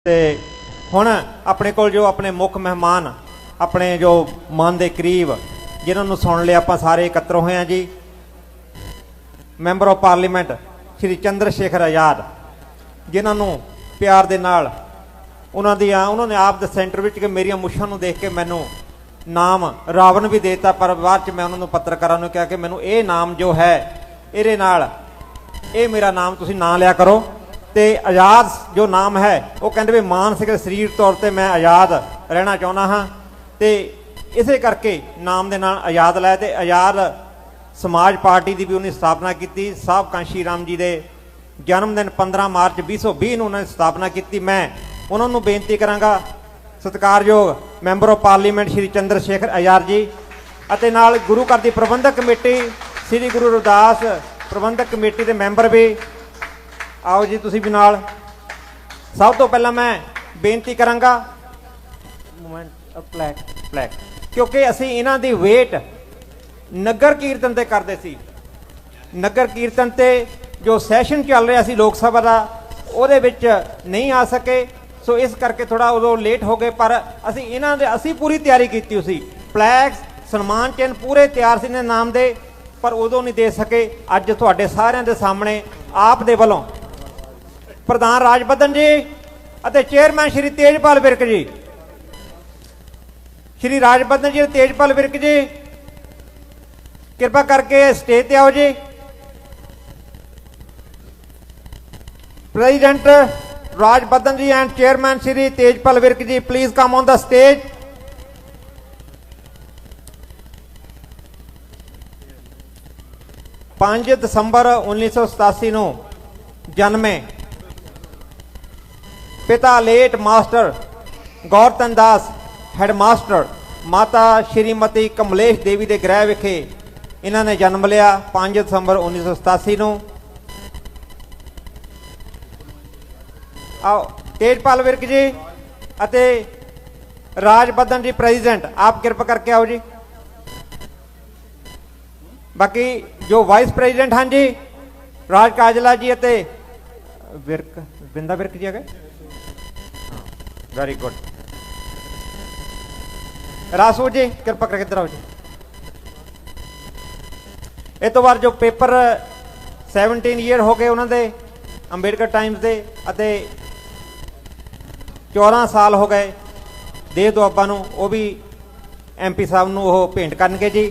ਤੇ ਹੁਣ ਆਪਣੇ ਕੋਲ ਜੋ ਆਪਣੇ ਮੁੱਖ ਮਹਿਮਾਨ ਆਪਣੇ ਜੋ ਮਨ ਦੇ ਕਰੀਬ ਜਿਨ੍ਹਾਂ ਨੂੰ ਸੁਣ ਲਿਆ ਆਪਾਂ ਸਾਰੇ ਇਕੱਤਰ ਹੋਏ ਹਾਂ ਜੀ। ਮੈਂਬਰ ਆਫ ਪਾਰਲੀਮੈਂਟ ਸ਼੍ਰੀ ਚੰਦਰ ਸ਼ੇਖਰ ਆਜ਼ਾਦ, ਜਿਨ੍ਹਾਂ ਨੂੰ ਪਿਆਰ ਦੇ ਨਾਲ ਉਹਨਾਂ ਨੇ ਆਪ ਦੇ ਸੈਂਟਰ ਵਿੱਚ ਕਿ ਮੇਰੀਆਂ ਮੁੱਛਾਂ ਨੂੰ ਦੇਖ ਕੇ ਮੈਨੂੰ ਨਾਮ ਰਾਵਣ ਵੀ ਦੇਤਾ, ਪਰ ਬਾਅਦ 'ਚ ਮੈਂ ਉਹਨਾਂ ਨੂੰ ਪੱਤਰਕਾਰਾਂ ਨੂੰ ਕਿਹਾ ਕਿ ਮੈਨੂੰ ਇਹ ਨਾਮ ਜੋ ਹੈ ਇਹਦੇ ਨਾਲ ਇਹ ਮੇਰਾ ਨਾਮ ਤੁਸੀਂ ਨਾਂ ਲਿਆ ਕਰੋ। ਤੇ ਆਜ਼ਾਦ ਜੋ ਨਾਮ ਹੈ ਉਹ ਕਹਿੰਦੇ ਵੀ ਮਾਨਸਿਕ ਸਰੀਰ ਤੌਰ ਤੇ ਮੈਂ ਆਜ਼ਾਦ ਰਹਿਣਾ ਚਾਹੁੰਦਾ ਹਾਂ, ਤੇ ਇਸੇ ਕਰਕੇ ਨਾਮ ਦੇ ਨਾਲ ਆਜ਼ਾਦ ਲਾਇਆ। ਤੇ ਆਜ਼ਾਦ ਸਮਾਜ ਪਾਰਟੀ ਦੀ ਵੀ ਉਹਨੇ ਸਥਾਪਨਾ ਕੀਤੀ। ਸਾਹਿਬ ਕਾਂਸ਼ੀ ਰਾਮ ਜੀ ਦੇ ਜਨਮ ਦਿਨ 15 ਮਾਰਚ 2020 ਨੂੰ ਉਹਨਾਂ ਨੇ ਸਥਾਪਨਾ ਕੀਤੀ। ਮੈਂ ਉਹਨਾਂ ਨੂੰ ਬੇਨਤੀ ਕਰਾਂਗਾ, ਸਤਿਕਾਰਯੋਗ ਮੈਂਬਰ ਆਫ ਪਾਰਲੀਮੈਂਟ ਸ਼੍ਰੀ ਚੰਦਰ ਸ਼ੇਖਰ ਆਜ਼ਾਦ ਜੀ ਅਤੇ ਨਾਲ ਗੁਰੂ ਘਰ ਦੀ ਪ੍ਰਬੰਧਕ ਕਮੇਟੀ ਸ਼੍ਰੀ ਗੁਰੂ ਰਵਿਦਾਸ ਪ੍ਰਬੰਧਕ ਕਮੇਟੀ ਦੇ ਮੈਂਬਰ ਵੀ आओ जी, तुसी भी नाल। सब तो पहला मैं बेनती करांगा फ्लैग, क्योंकि असी इन्हां दी वेट नगर कीर्तन ते करदे सी। नगर कीर्तन ते जो सैशन चल रहा सी लोक सभा दा ओहदे विच नहीं आ सके, सो इस करके थोड़ा उदों लेट हो गए। पर असी इन्हां दे असी पूरी तैयारी कीती सी, फ्लैग सन्मान चिन्ह पूरे तैयार सी ने नाम दे, पर उदों नहीं दे सके। अज तुहाडे सारिआं दे सामणे आप दे वल्लों प्रधान राजबद्दन जी ਅਤੇ चेयरमैन श्री तेजपाल विरक जी, श्री राजबद्दन जी तेजपाल विरक जी कृपा करके स्टेज ते आओ जी। President Rajbaddan ji and chairman Shri Tejpal Virk ji please come on the stage. 5 ਦਸੰਬਰ 1987 ਨੂੰ ਜਨਮੇ पिता late master Gaurtan Das headmaster माता श्रीमती कमलेश देवी के गृह विखे इन्होंने जन्म लिया 5 दसंबर 1987 ਨੂੰ। आओ तेजपाल विरक जी ਅਤੇ राजबद्दन जी प्रेसिडेंट आप कृपा करके आओ जी। बाकी जो वाइस प्रेसिडेंट हैं जी राज काजला जी ਅਤੇ विरक बिंदा विरक जी आ गए, वेरी गुड। रासो जी कृपा करके इधर आओ जी। इस तो बाद जो पेपर 17 ईयर हो गए उन्होंने अंबेडकर टाइम्स के, 14 साल हो गए दे दुआबा नूं, वो भी MP साहब नूं वो भेंट करनगे जी।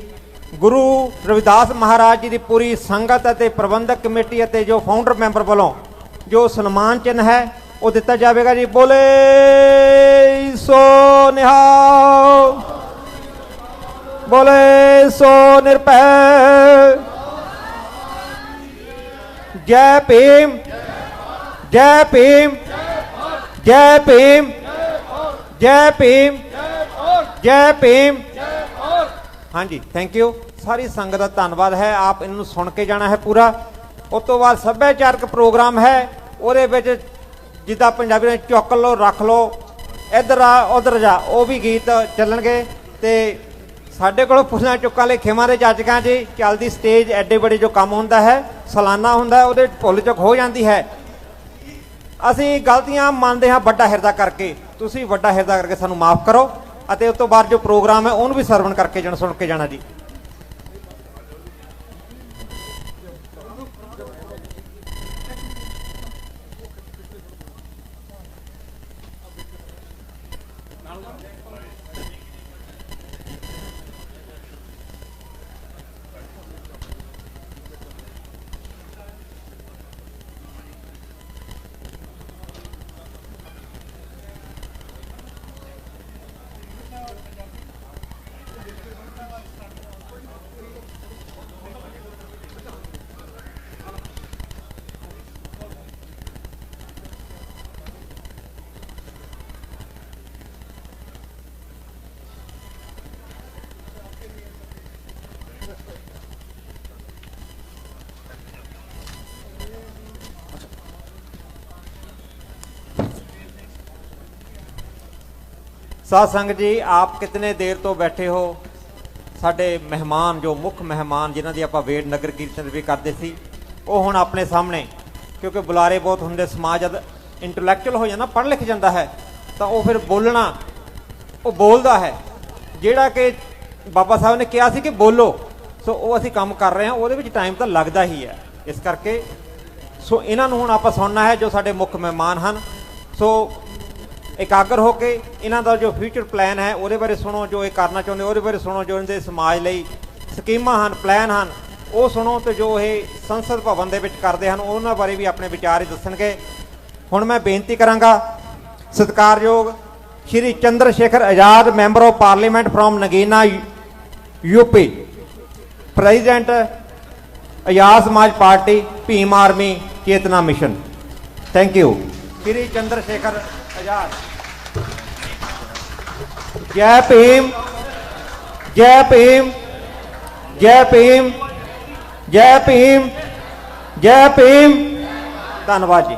गुरु रविदास महाराज जी की पूरी संगत ਅਤੇ प्रबंधक कमेटी ਅਤੇ जो फाउंडर मैंबर वालों जो सन्मान चिन्ह है वो दिता जाएगा जी। बोले सो निहाल, बोले सो निरभय, जय भीम, जय भीम, जय भीम, जय भीम, जय भीम। हाँ जी, थैंक यू। सारी संगत का धन्यवाद है। आप इन्हों सुन के जाना है पूरा। उस तो बाद सभ्याचारक प्रोग्राम है, ਉਹਦੇ ਵਿੱਚ ਜਿੱਦਾਂ ਪੰਜਾਬੀ ਨੇ ਚੁੱਕ ਲਓ ਰੱਖ ਲਓ ਇੱਧਰ ਆ ਉੱਧਰ ਜਾ, ਉਹ ਵੀ ਗੀਤ ਚੱਲਣਗੇ। ਤੇ ਸਾਡੇ ਕੋਲ ਪੁੱਛਣਾ ਚੁੱਕਾਂ ਲਈ ਖੇਮਾਂ ਦੇ ਜੱਜਕਾਂ ਜੀ ਚੱਲਦੀ ਸਟੇਜ ਐਡੇ ਬੜੇ ਜੋ ਕੰਮ ਹੁੰਦਾ ਹੈ ਸਾਲਾਨਾ ਹੁੰਦਾ ਉਹਦੇ ਭੁੱਲ ਚੁੱਕ ਹੋ ਜਾਂਦੀ ਹੈ। ਅਸੀਂ ਗਲਤੀਆਂ ਮੰਨਦੇ ਹਾਂ ਵੱਡਾ ਹਿਰਦਾ ਕਰਕੇ, ਤੁਸੀਂ ਵੱਡਾ ਹਿਰਦਾ ਕਰਕੇ ਸਾਨੂੰ ਮਾਫ ਕਰੋ। ਅਤੇ ਉਸ ਤੋਂ ਬਾਅਦ ਜੋ ਪ੍ਰੋਗਰਾਮ ਹੈ ਉਹਨੂੰ ਵੀ ਸਰਵਣ ਕਰਕੇ ਜਾਣਾ, ਸੁਣ ਕੇ ਜਾਣਾ ਜੀ। साध संगत जी आप कितने देर तो बैठे हो। साडे मेहमान जो मुख मेहमान जिन्हां दी आपां वेट नगर कीर्तन भी करते सी, वो हुण अपने सामने क्योंकि बुलारे बहुत होंदे समाज इंटलैक्चुअल हो जाना, पढ़ लिख जाता है, तो वो फिर बोलना वो बोलता है, ਜਿਹੜਾ कि बाबा साहब ने कहा कि बोलो। सो वो असीं काम कर रहे हैं, वो टाइम तो लगता ही है। इस करके सो इन्हों हुण आपां सुनना है जो साडे मुख मेहमान हैं। सो एकागर होके इन्हों का जो फ्यूचर प्लान है वो बारे सुनो, जो ये करना चाहते वो बारे सुनो, जो इनके समाज लई स्कीमां हैं प्लान हैं वो सुनो, तो जो ये संसद भवन दे विच करते हैं उन्होंने बारे भी अपने विचार ही दसणगे। हुण मैं बेनती करांगा सत्कारयोग Shri Chandrashekhar Azad member of parliament from Nagina UP, president Azad Samaj party, Bhim army, Chetna mission. Thank you. Shri Chandrashekhar Azad. जय भीम, जय भीम, जय भीम, जय भीम, जय भीम। धन्यवाद जी।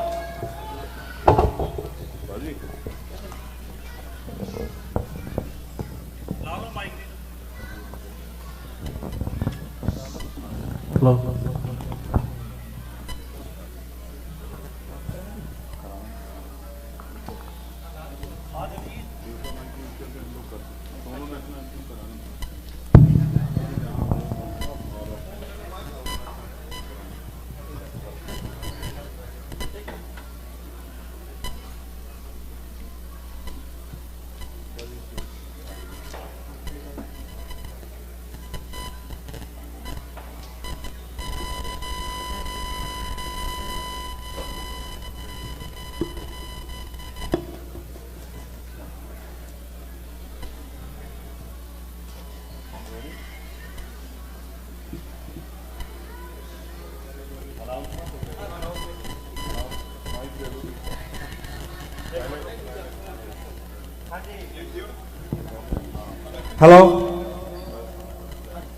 हेलो,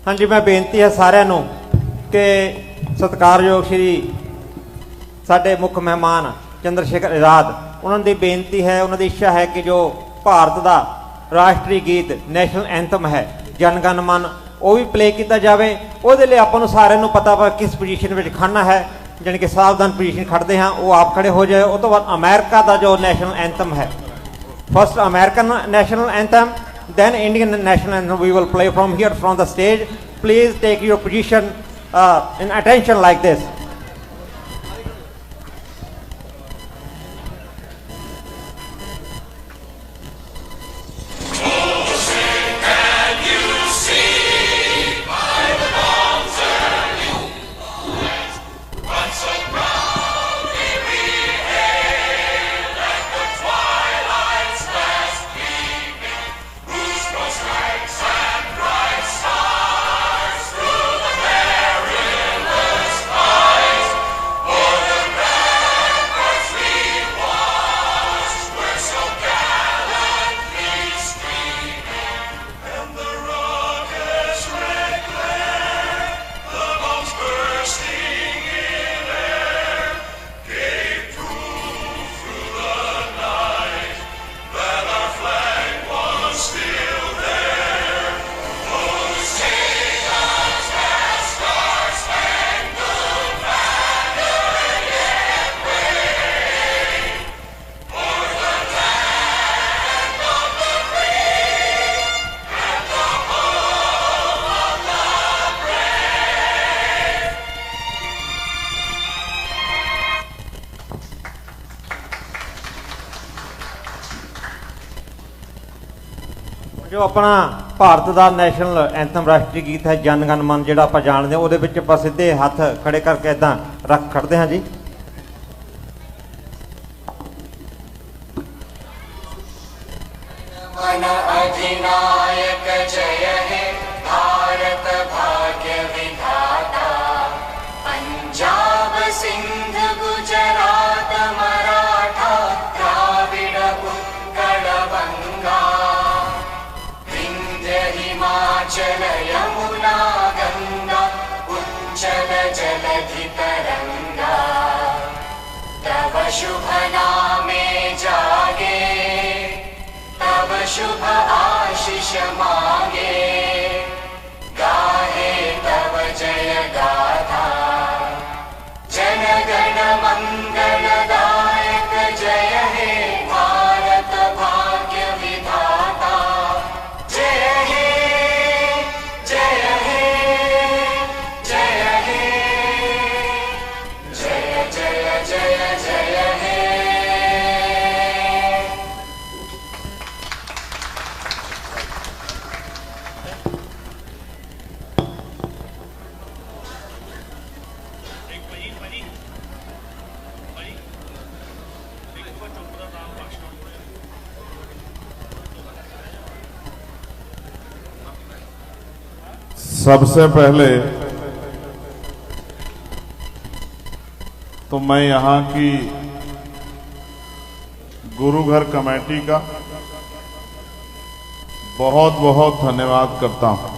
हाँ जी, मैं बेनती है सारिਆਂ ਨੂੰ कि सत्कारयोग श्री साडे मुख मेहमान चंद्रशेखर आज़ाद, उन्होंने बेनती है, उन्होंने इच्छा है कि जो भारत का राष्ट्रीय गीत नैशनल एंथम है जन गण मन वो भी प्ले किया जाए। वो आपको सारे पता वा किस पोजीशन में खड़ना है, जानी कि सावधान पोजीशन खड़ते हैं वो आप खड़े हो जाए। उस तो बाद अमेरिका का जो नैशनल एंथम है, first American national anthem, then Indian national anthem we will play from here from the stage. Please take your position in attention like this. जो अपना भारत का नैशनल एंथम राष्ट्रीय गीत है जन गण मन, जो आप जानते हैं वो सीधे हथ खड़े करके इदा रख खड़ते हैं जी। मन अधिनायक जय हे भारत भाग्य विधाता, पंजाब सिंध गुजरात मराठा द्राविड़ उत्कल बंगा, हिमाचल यमुना गंगा उच्चल जलधि तरंगा, तव शुभ नामे जागे तव शुभ आशीष मांगे, गाहे तव जय गाथा, जन गण मंगलदायक जय सबसे पहले तो मैं यहाँ की गुरु घर कमेटी का बहुत बहुत धन्यवाद करता हूं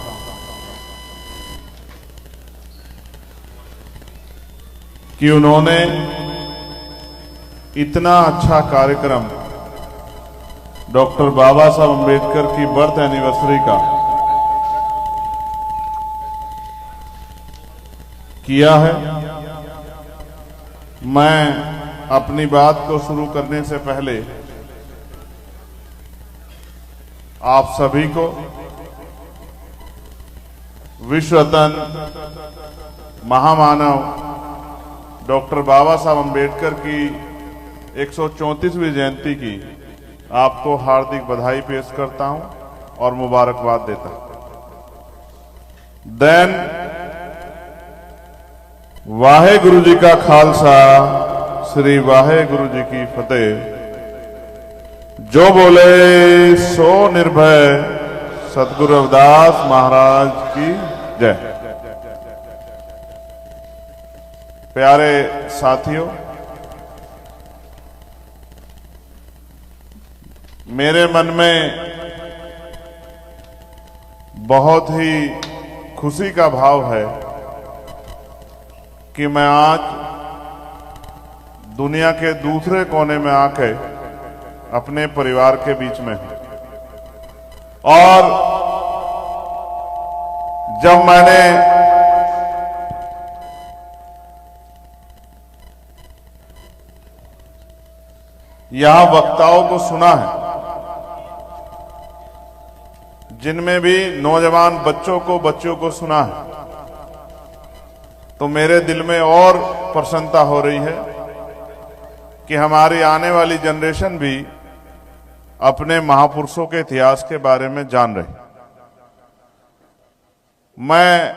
कि उन्होंने इतना अच्छा कार्यक्रम डॉक्टर बाबा साहब अम्बेडकर की बर्थ एनिवर्सरी का किया है। मैं अपनी बात को शुरू करने से पहले आप सभी को विश्व रत्न महामानव डॉक्टर बाबा साहब अम्बेडकर की 134वीं जयंती की आपको हार्दिक बधाई पेश करता हूं और मुबारकबाद देता हूं। देन वाहे गुरु जी का खालसा श्री वाहे गुरु जी की फतेह। जो बोले सो निर्भय सतगुरु रविदास महाराज की जय। प्यारे साथियों, मेरे मन में बहुत ही खुशी का भाव है कि मैं आज दुनिया के दूसरे कोने में आके अपने परिवार के बीच में हूं। और जब मैंने यहां वक्ताओं को सुना है, जिनमें भी नौजवान बच्चों को सुना है, तो मेरे दिल में और प्रसन्नता हो रही है कि हमारी आने वाली जनरेशन भी अपने महापुरुषों के इतिहास के बारे में जान रही। मैं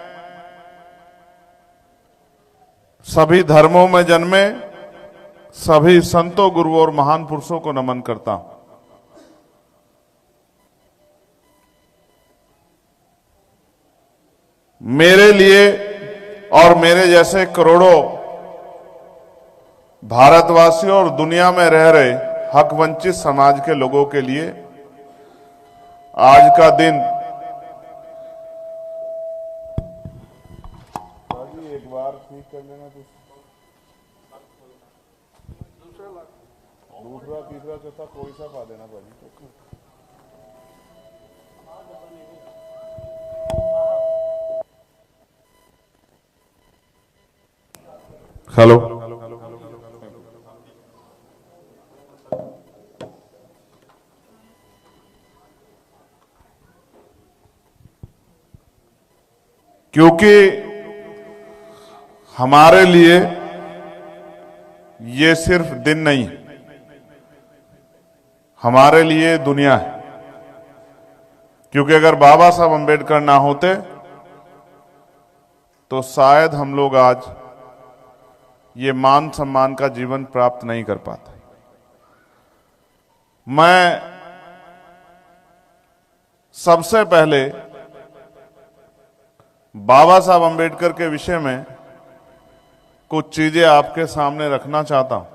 सभी धर्मों में जन्मे सभी संतों, गुरुओं और महान पुरुषों को नमन करता हूं। मेरे लिए और मेरे जैसे करोड़ों भारतवासियों और दुनिया में रह रहे हक वंचित समाज के लोगों के लिए आज का दिन एक बार ठीक कर लेना, दूसरा तीसरा चौथा कोई सा पा देना भाजी। हेलो, क्योंकि हमारे लिए ये सिर्फ दिन नहीं, हमारे लिए दुनिया है। क्योंकि अगर बाबा साहब अम्बेडकर ना होते तो शायद हम लोग आज ये मान सम्मान का जीवन प्राप्त नहीं कर पाते। मैं सबसे पहले बाबा साहब अम्बेडकर के विषय में कुछ चीजें आपके सामने रखना चाहता हूं।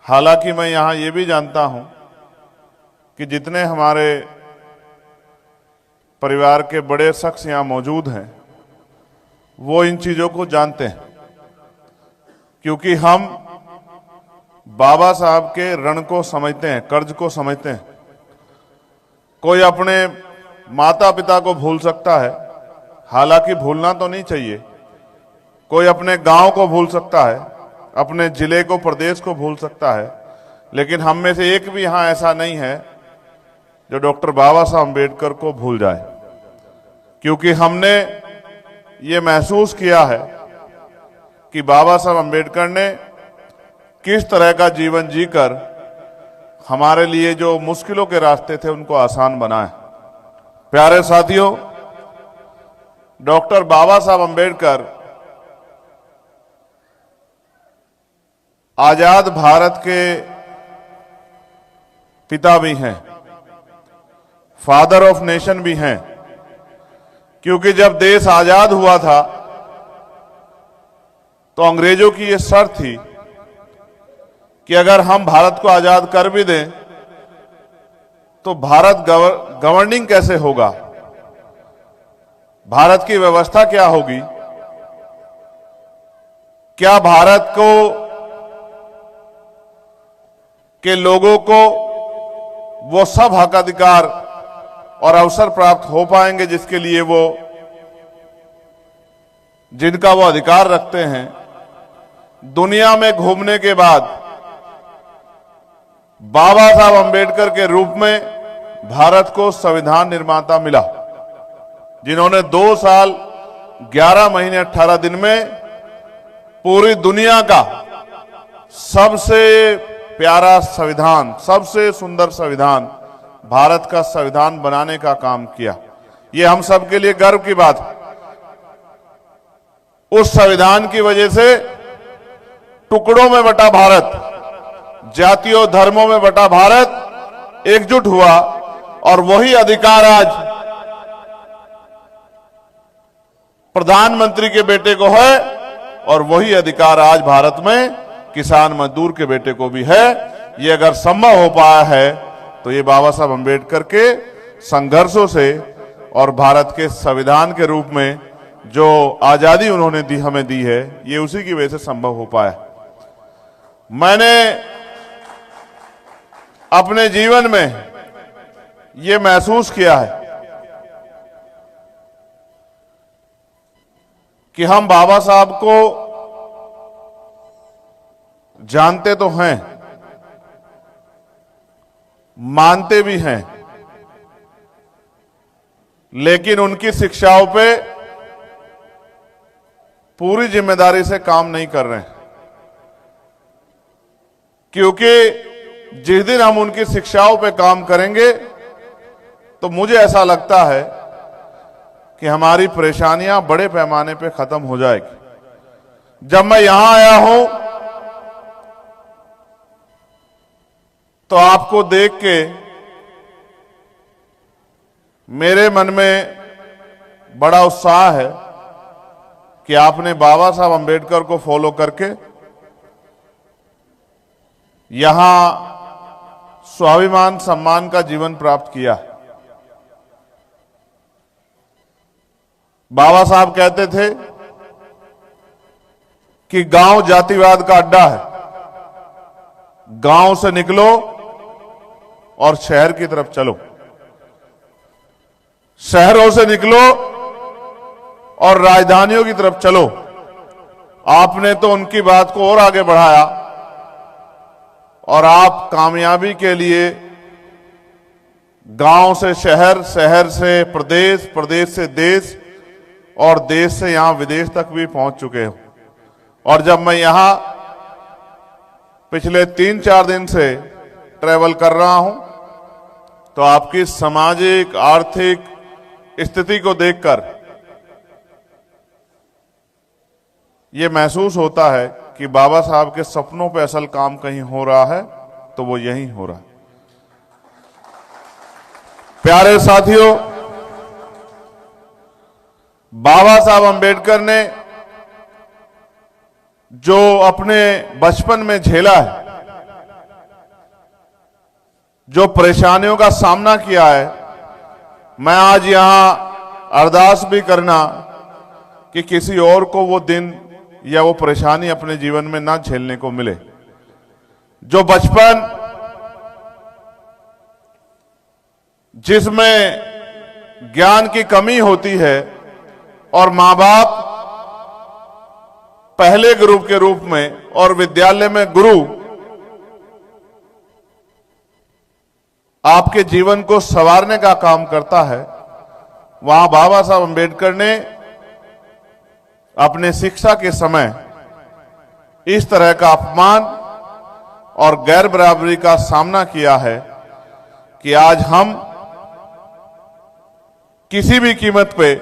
हालांकि मैं यहां ये भी जानता हूं कि जितने हमारे परिवार के बड़े शख्स यहां मौजूद हैं वो इन चीजों को जानते हैं, क्योंकि हम बाबा साहब के ऋण को समझते हैं, कर्ज को समझते हैं। कोई अपने माता पिता को भूल सकता है, हालांकि भूलना तो नहीं चाहिए। कोई अपने गांव को भूल सकता है, अपने जिले को, प्रदेश को भूल सकता है, लेकिन हम में से एक भी यहां ऐसा नहीं है जो डॉक्टर बाबा साहब अम्बेडकर को भूल जाए। क्योंकि हमने ये महसूस किया है कि बाबा साहब अम्बेडकर ने किस तरह का जीवन जीकर हमारे लिए जो मुश्किलों के रास्ते थे उनको आसान बनाए। प्यारे साथियों, डॉक्टर बाबा साहब अम्बेडकर आजाद भारत के पिता भी हैं, फादर ऑफ नेशन भी हैं। क्योंकि जब देश आजाद हुआ था तो अंग्रेजों की यह शर्त थी कि अगर हम भारत को आजाद कर भी दें तो भारत गवर्निंग कैसे होगा, भारत की व्यवस्था क्या होगी, क्या भारत को के लोगों को वो सब हक अधिकार और अवसर प्राप्त हो पाएंगे जिसके लिए जिनका वो अधिकार रखते हैं। दुनिया में घूमने के बाद बाबा साहब अंबेडकर के रूप में भारत को संविधान निर्माता मिला, जिन्होंने 2 साल 11 महीने 18 दिन में पूरी दुनिया का सबसे प्यारा संविधान, सबसे सुंदर संविधान, भारत का संविधान बनाने का काम किया। ये हम सब के लिए गर्व की बात है। उस संविधान की वजह से टुकड़ों में बटा भारत, जातियों धर्मों में बटा भारत एकजुट हुआ और वही अधिकार आज प्रधानमंत्री के बेटे को है और वही अधिकार आज भारत में किसान मजदूर के बेटे को भी है। ये अगर संभव हो पाया है तो ये बाबा साहब अंबेडकर के संघर्षों से और भारत के संविधान के रूप में जो आजादी उन्होंने हमें दी है, ये उसी की वजह से संभव हो पाया। मैंने अपने जीवन में ये महसूस किया है कि हम बाबा साहब को जानते तो हैं, मानते भी हैं, लेकिन उनकी शिक्षाओं पे पूरी जिम्मेदारी से काम नहीं कर रहे हैं, क्योंकि जिस दिन हम उनकी शिक्षाओं पे काम करेंगे तो मुझे ऐसा लगता है कि हमारी परेशानियां बड़े पैमाने पे खत्म हो जाएगी। जब मैं यहां आया हूं तो आपको देख के मेरे मन में बड़ा उत्साह है कि आपने बाबा साहब अंबेडकर को फॉलो करके यहां स्वाभिमान सम्मान का जीवन प्राप्त किया। बाबा साहब कहते थे कि गांव जातिवाद का अड्डा है, गांव से निकलो और शहर की तरफ चलो, शहरों से निकलो और राजधानियों की तरफ चलो। आपने तो उनकी बात को और आगे बढ़ाया और आप कामयाबी के लिए गांव से शहर, शहर से प्रदेश, प्रदेश से देश और देश से यहां विदेश तक भी पहुंच चुके हो। और जब मैं यहां पिछले 3-4 दिन से ट्रैवल कर रहा हूं तो आपकी सामाजिक आर्थिक स्थिति को देखकर यह महसूस होता है कि बाबा साहब के सपनों पे असल काम कहीं हो रहा है तो वो यहीं हो रहा है। प्यारे साथियों, बाबा साहब अंबेडकर ने जो अपने बचपन में झेला है, जो परेशानियों का सामना किया है, मैं आज यहां अरदास भी करना कि किसी और को वो दिन या वो परेशानी अपने जीवन में ना झेलने को मिले। जो बचपन जिसमें ज्ञान की कमी होती है और मां बाप पहले गुरु के रूप में और विद्यालय में गुरु आपके जीवन को संवारने का काम करता है, वहां बाबा साहब अंबेडकर ने अपने शिक्षा के समय इस तरह का अपमान और गैर बराबरी का सामना किया है कि आज हम किसी भी कीमत पे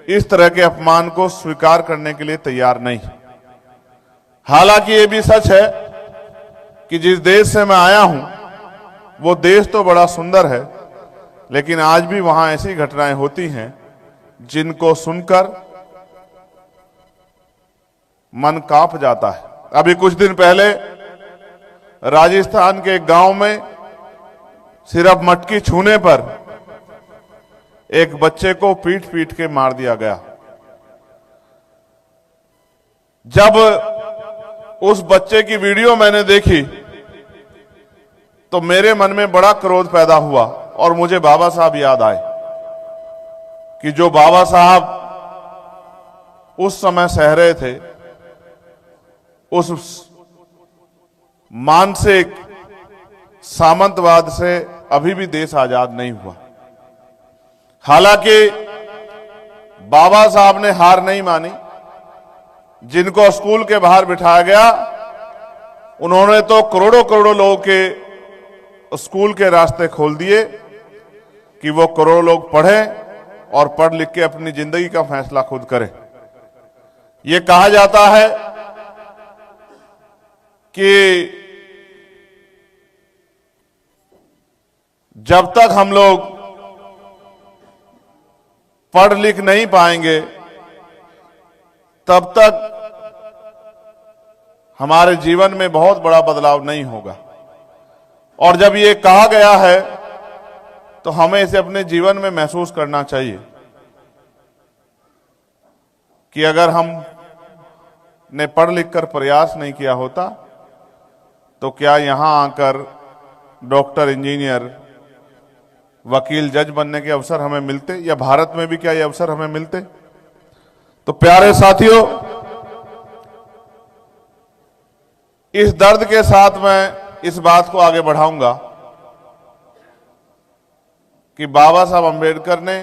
इस तरह के अपमान को स्वीकार करने के लिए तैयार नहीं। हालांकि ये भी सच है कि जिस देश से मैं आया हूं वो देश तो बड़ा सुंदर है, लेकिन आज भी वहां ऐसी घटनाएं होती हैं जिनको सुनकर मन कांप जाता है। अभी कुछ दिन पहले राजस्थान के एक गांव में सिर्फ मटकी छूने पर एक बच्चे को पीट पीट के मार दिया गया। जब उस बच्चे की वीडियो मैंने देखी तो मेरे मन में बड़ा क्रोध पैदा हुआ और मुझे बाबा साहब याद आए कि जो बाबा साहब उस समय सह रहे थे, उस मानसिक सामंतवाद से अभी भी देश आजाद नहीं हुआ। हालांकि बाबा साहब ने हार नहीं मानी। जिनको स्कूल के बाहर बिठाया गया, उन्होंने तो करोड़ों करोड़ों लोगों के स्कूल के रास्ते खोल दिए कि वो करोड़ों लोग पढ़ें और पढ़ लिख के अपनी जिंदगी का फैसला खुद करें। ये कहा जाता है कि जब तक हम लोग पढ़ लिख नहीं पाएंगे तब तक हमारे जीवन में बहुत बड़ा बदलाव नहीं होगा। और जब ये कहा गया है तो हमें इसे अपने जीवन में महसूस करना चाहिए कि अगर हम ने पढ़ लिख कर प्रयास नहीं किया होता तो क्या यहां आकर डॉक्टर, इंजीनियर, वकील, जज बनने के अवसर हमें मिलते, या भारत में भी क्या ये अवसर हमें मिलते। तो प्यारे साथियों, इस दर्द के साथ मैं इस बात को आगे बढ़ाऊंगा कि बाबा साहब अंबेडकर ने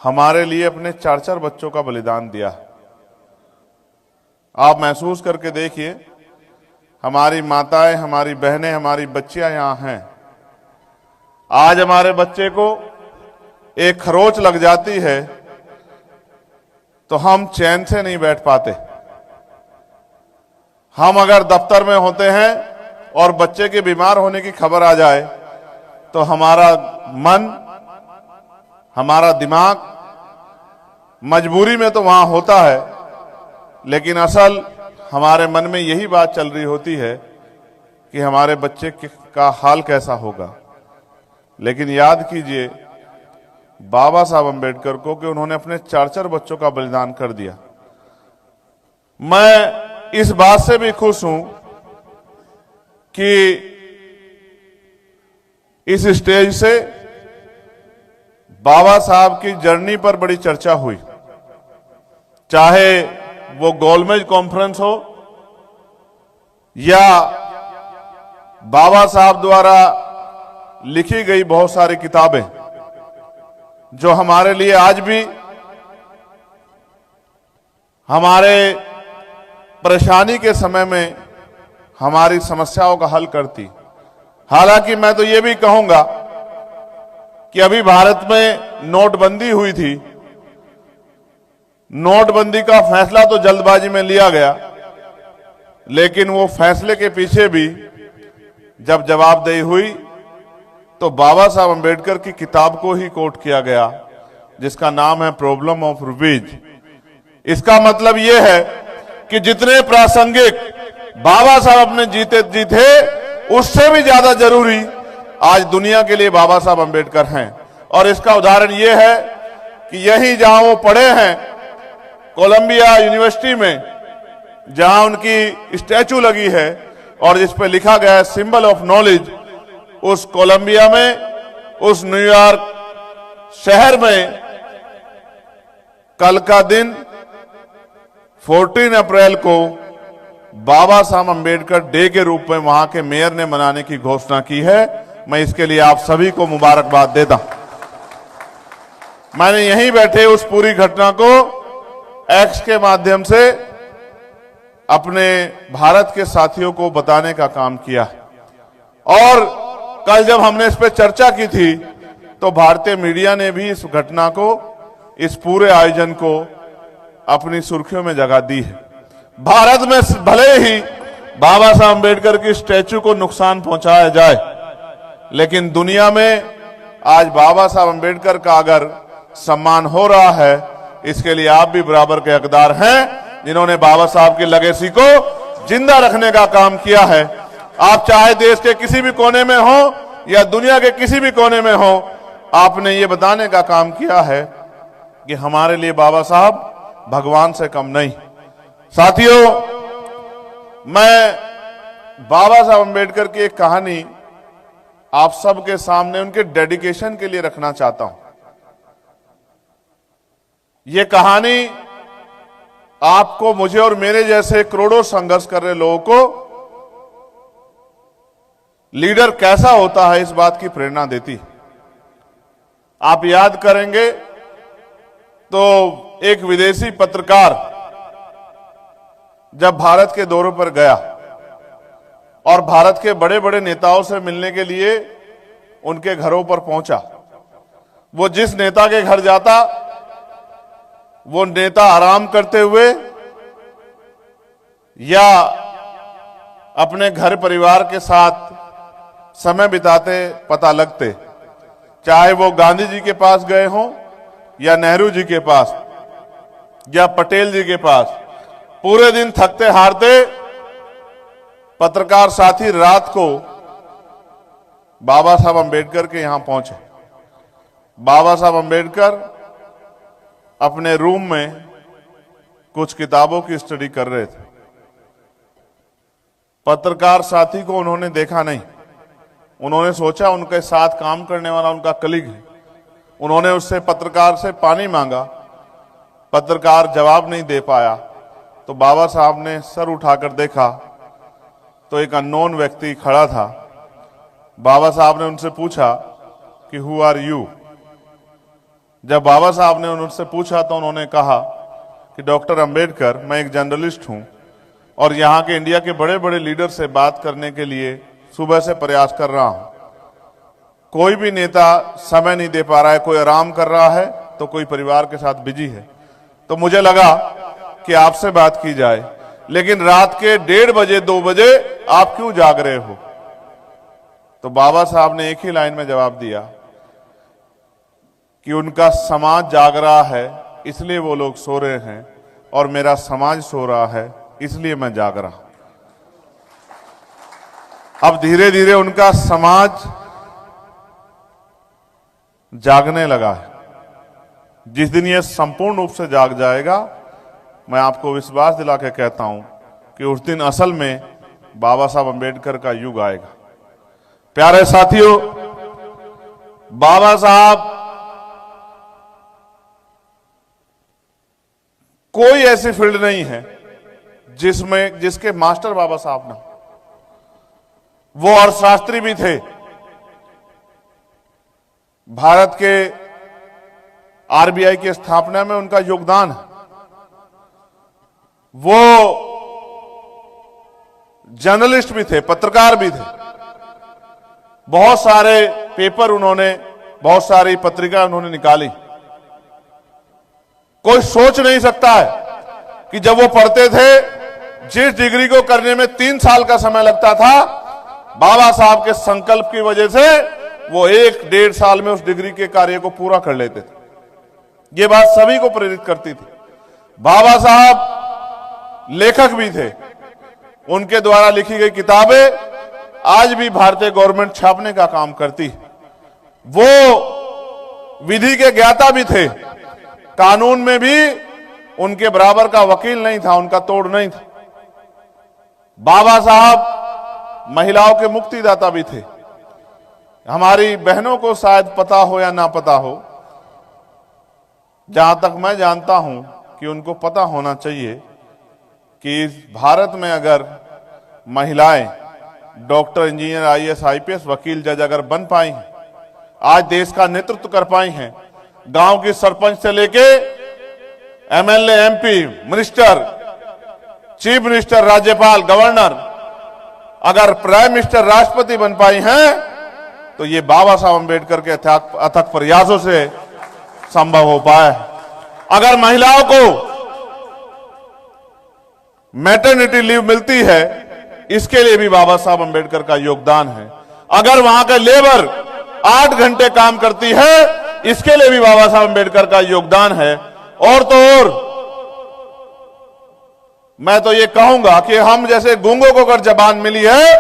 हमारे लिए अपने 4-4 बच्चों का बलिदान दिया। आप महसूस करके देखिए, हमारी माताएं, हमारी बहनें, हमारी बच्चियां यहां हैं। आज हमारे बच्चे को एक खरोच लग जाती है तो हम चैन से नहीं बैठ पाते। हम अगर दफ्तर में होते हैं और बच्चे के बीमार होने की खबर आ जाए तो हमारा मन, हमारा दिमाग मजबूरी में तो वहां होता है, लेकिन असल हमारे मन में यही बात चल रही होती है कि हमारे बच्चे का हाल कैसा होगा। लेकिन याद कीजिए बाबा साहब अंबेडकर को कि उन्होंने अपने 4-4 बच्चों का बलिदान कर दिया। मैं इस बात से भी खुश हूं कि इस स्टेज से बाबा साहब की जर्नी पर बड़ी चर्चा हुई, चाहे वो गोलमेज कॉन्फ्रेंस हो या बाबा साहब द्वारा लिखी गई बहुत सारी किताबें जो हमारे लिए आज भी हमारे परेशानी के समय में हमारी समस्याओं का हल करती। हालांकि मैं तो ये भी कहूंगा कि अभी भारत में नोटबंदी हुई थी। नोटबंदी का फैसला तो जल्दबाजी में लिया गया, लेकिन वो फैसले के पीछे भी जब जवाबदेही हुई तो बाबा साहब अंबेडकर की किताब को ही कोट किया गया, जिसका नाम है प्रॉब्लम ऑफ रुपीज। इसका मतलब यह है कि जितने प्रासंगिक बाबा साहब अपने जी थे, उससे भी ज्यादा जरूरी आज दुनिया के लिए बाबा साहब अंबेडकर हैं। और इसका उदाहरण यह है कि यही जहां वो पढ़े हैं, कोलंबिया यूनिवर्सिटी में, जहां उनकी स्टैचू लगी है और जिस पर लिखा गया है सिंबल ऑफ नॉलेज, उस कोलंबिया में, उस न्यूयॉर्क शहर में कल का दिन 14 अप्रैल को बाबा साहब अंबेडकर डे के रूप में वहां के मेयर ने मनाने की घोषणा की है। मैं इसके लिए आप सभी को मुबारकबाद देता हूं। मैंने यहीं बैठे उस पूरी घटना को एक्स के माध्यम से अपने भारत के साथियों को बताने का काम किया। और कल जब हमने इस पर चर्चा की थी तो भारतीय मीडिया ने भी इस घटना को, इस पूरे आयोजन को अपनी सुर्खियों में जगह दी है। भारत में भले ही बाबा साहब अंबेडकर की स्टैचू को नुकसान पहुंचाया जाए, लेकिन दुनिया में आज बाबा साहब अंबेडकर का अगर सम्मान हो रहा है, इसके लिए आप भी बराबर के हकदार हैं, जिन्होंने बाबा साहब की लेगेसी को जिंदा रखने का काम किया है। आप चाहे देश के किसी भी कोने में हो या दुनिया के किसी भी कोने में हो, आपने ये बताने का काम किया है कि हमारे लिए बाबा साहब भगवान से कम नहीं। साथियों, मैं बाबा साहब अम्बेडकर की एक कहानी आप सबके सामने उनके डेडिकेशन के लिए रखना चाहता हूं। ये कहानी आपको, मुझे और मेरे जैसे करोड़ों संघर्ष कर रहे लोगों को लीडर कैसा होता है इस बात की प्रेरणा देती। आप याद करेंगे तो एक विदेशी पत्रकार जब भारत के दौरे पर गया और भारत के बड़े बड़े नेताओं से मिलने के लिए उनके घरों पर पहुंचा, वो जिस नेता के घर जाता वो नेता आराम करते हुए या अपने घर परिवार के साथ समय बिताते पता लगते। चाहे वो गांधी जी के पास गए हों या नेहरू जी के पास या पटेल जी के पास, पूरे दिन थकते हारते पत्रकार साथी रात को बाबा साहब अम्बेडकर के यहां पहुंचे। बाबा साहब अम्बेडकर अपने रूम में कुछ किताबों की स्टडी कर रहे थे। पत्रकार साथी को उन्होंने देखा नहीं। उन्होंने सोचा उनके साथ काम करने वाला उनका कलीग है। उन्होंने उससे, पत्रकार से पानी मांगा। पत्रकार जवाब नहीं दे पाया तो बाबा साहब ने सर उठाकर देखा तो एक अननोन व्यक्ति खड़ा था। बाबा साहब ने उनसे पूछा कि हु आर यू। जब बाबा साहब ने उनसे पूछा तो उन्होंने कहा कि डॉक्टर अंबेडकर, मैं एक जर्नलिस्ट हूं और यहां के इंडिया के बड़े बड़े लीडर से बात करने के लिए सुबह से प्रयास कर रहा हूं। कोई भी नेता समय नहीं दे पा रहा है, कोई आराम कर रहा है तो कोई परिवार के साथ बिजी है, तो मुझे लगा कि आपसे बात की जाए। लेकिन रात के 1:30 बजे 2 बजे आप क्यों जाग रहे हो? तो बाबा साहब ने एक ही लाइन में जवाब दिया कि उनका समाज जाग रहा है इसलिए वो लोग सो रहे हैं और मेरा समाज सो रहा है इसलिए मैं जाग रहा हूं। अब धीरे धीरे उनका समाज जागने लगा है। जिस दिन ये संपूर्ण रूप से जाग जाएगा, मैं आपको विश्वास दिला के कहता हूं कि उस दिन असल में बाबा साहब अम्बेडकर का युग आएगा। प्यारे साथियों, बाबा साहब कोई ऐसी फील्ड नहीं है जिसके मास्टर बाबा साहब ना। वो अर्थशास्त्री भी थे। भारत के आरबीआई की स्थापना में उनका योगदान है। वो जर्नलिस्ट भी थे, पत्रकार भी थे। बहुत सारे पेपर उन्होंने, बहुत सारी पत्रिका उन्होंने निकाली। कोई सोच नहीं सकता है कि जब वो पढ़ते थे, जिस डिग्री को करने में 3 साल का समय लगता था, बाबा साहब के संकल्प की वजह से वो 1-1.5 साल में उस डिग्री के कार्य को पूरा कर लेते थे। ये बात सभी को प्रेरित करती थी। बाबा साहब लेखक भी थे। उनके द्वारा लिखी गई किताबें आज भी भारतीय गवर्नमेंट छापने का काम करती है। वो विधि के ज्ञाता भी थे। कानून में भी उनके बराबर का वकील नहीं था, उनका तोड़ नहीं था। बाबा साहब महिलाओं के मुक्तिदाता भी थे। हमारी बहनों को शायद पता हो या ना पता हो, जहां तक मैं जानता हूं कि उनको पता होना चाहिए कि इस भारत में अगर महिलाएं डॉक्टर, इंजीनियर, आईएएस, आईपीएस, वकील, जज अगर बन पाई हैं, आज देश का नेतृत्व कर पाई हैं, गांव की सरपंच से लेके MLA, MP, minister, chief minister, राज्यपाल, गवर्नर, अगर प्राइम मिनिस्टर, राष्ट्रपति बन पाई हैं, तो ये बाबा साहब अम्बेडकर के अथक प्रयासों से संभव हो पाया है। अगर महिलाओं को मैटरनिटी लीव मिलती है, इसके लिए भी बाबा साहब अम्बेडकर का योगदान है। अगर वहां का लेबर 8 घंटे काम करती है, इसके लिए भी बाबा साहब अम्बेडकर का योगदान है। और तो और मैं तो ये कहूंगा कि हम जैसे गूंगों को अगर जबान मिली है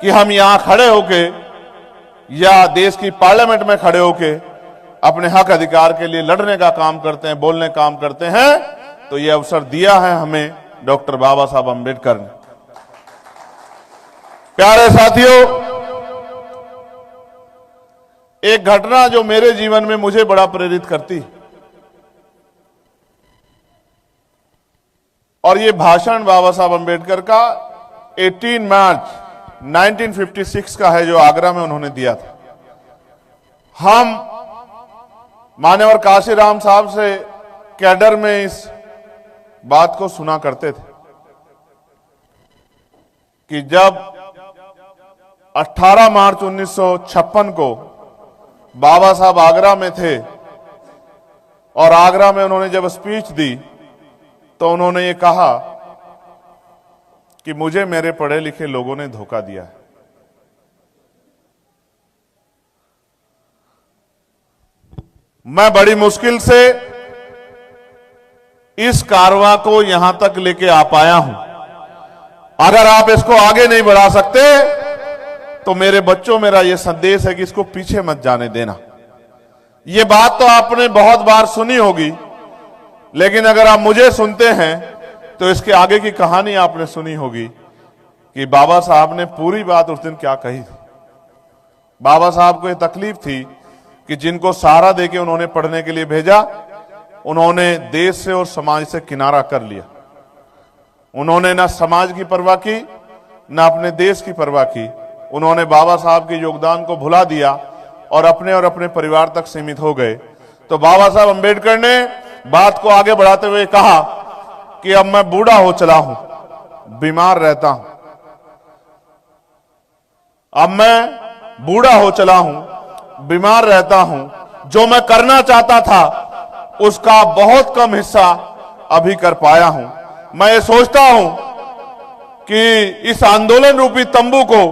कि हम यहां खड़े होके या देश की पार्लियामेंट में खड़े होके अपने हक अधिकार के लिए लड़ने का काम करते हैं, बोलने का काम करते हैं, तो ये अवसर दिया है हमें डॉक्टर बाबा साहब अम्बेडकर ने। प्यारे साथियों, एक घटना जो मेरे जीवन में मुझे बड़ा प्रेरित करती है, और ये भाषण बाबा साहब अम्बेडकर का 18 मार्च 1956 का है, जो आगरा में उन्होंने दिया था। हम मान्यवर काशीराम साहब से कैडर में इस बात को सुना करते थे कि जब 18 मार्च 1956 को बाबा साहब आगरा में थे और आगरा में उन्होंने जब स्पीच दी तो उन्होंने ये कहा कि मुझे मेरे पढ़े लिखे लोगों ने धोखा दिया है। मैं बड़ी मुश्किल से इस कारवां को यहां तक लेके आ पाया हूं। अगर आप इसको आगे नहीं बढ़ा सकते तो मेरे बच्चों, मेरा यह संदेश है कि इसको पीछे मत जाने देना। यह बात तो आपने बहुत बार सुनी होगी, लेकिन अगर आप मुझे सुनते हैं तो इसके आगे की कहानी आपने सुनी होगी कि बाबा साहब ने पूरी बात उस दिन क्या कही थी। बाबा साहब को यह तकलीफ थी कि जिनको सहारा देके उन्होंने पढ़ने के लिए भेजा, उन्होंने देश से और समाज से किनारा कर लिया। उन्होंने ना समाज की परवाह की, ना अपने देश की परवाह की। उन्होंने बाबा साहब के योगदान को भुला दिया और अपने परिवार तक सीमित हो गए। तो बाबा साहब अम्बेडकर ने बात को आगे बढ़ाते हुए कहा कि अब मैं बूढ़ा हो चला हूं, बीमार रहता हूं। अब मैं बूढ़ा हो चला हूं, बीमार रहता हूं। जो मैं करना चाहता था उसका बहुत कम हिस्सा अभी कर पाया हूं। मैं ये सोचता हूं कि इस आंदोलन रूपी तंबू को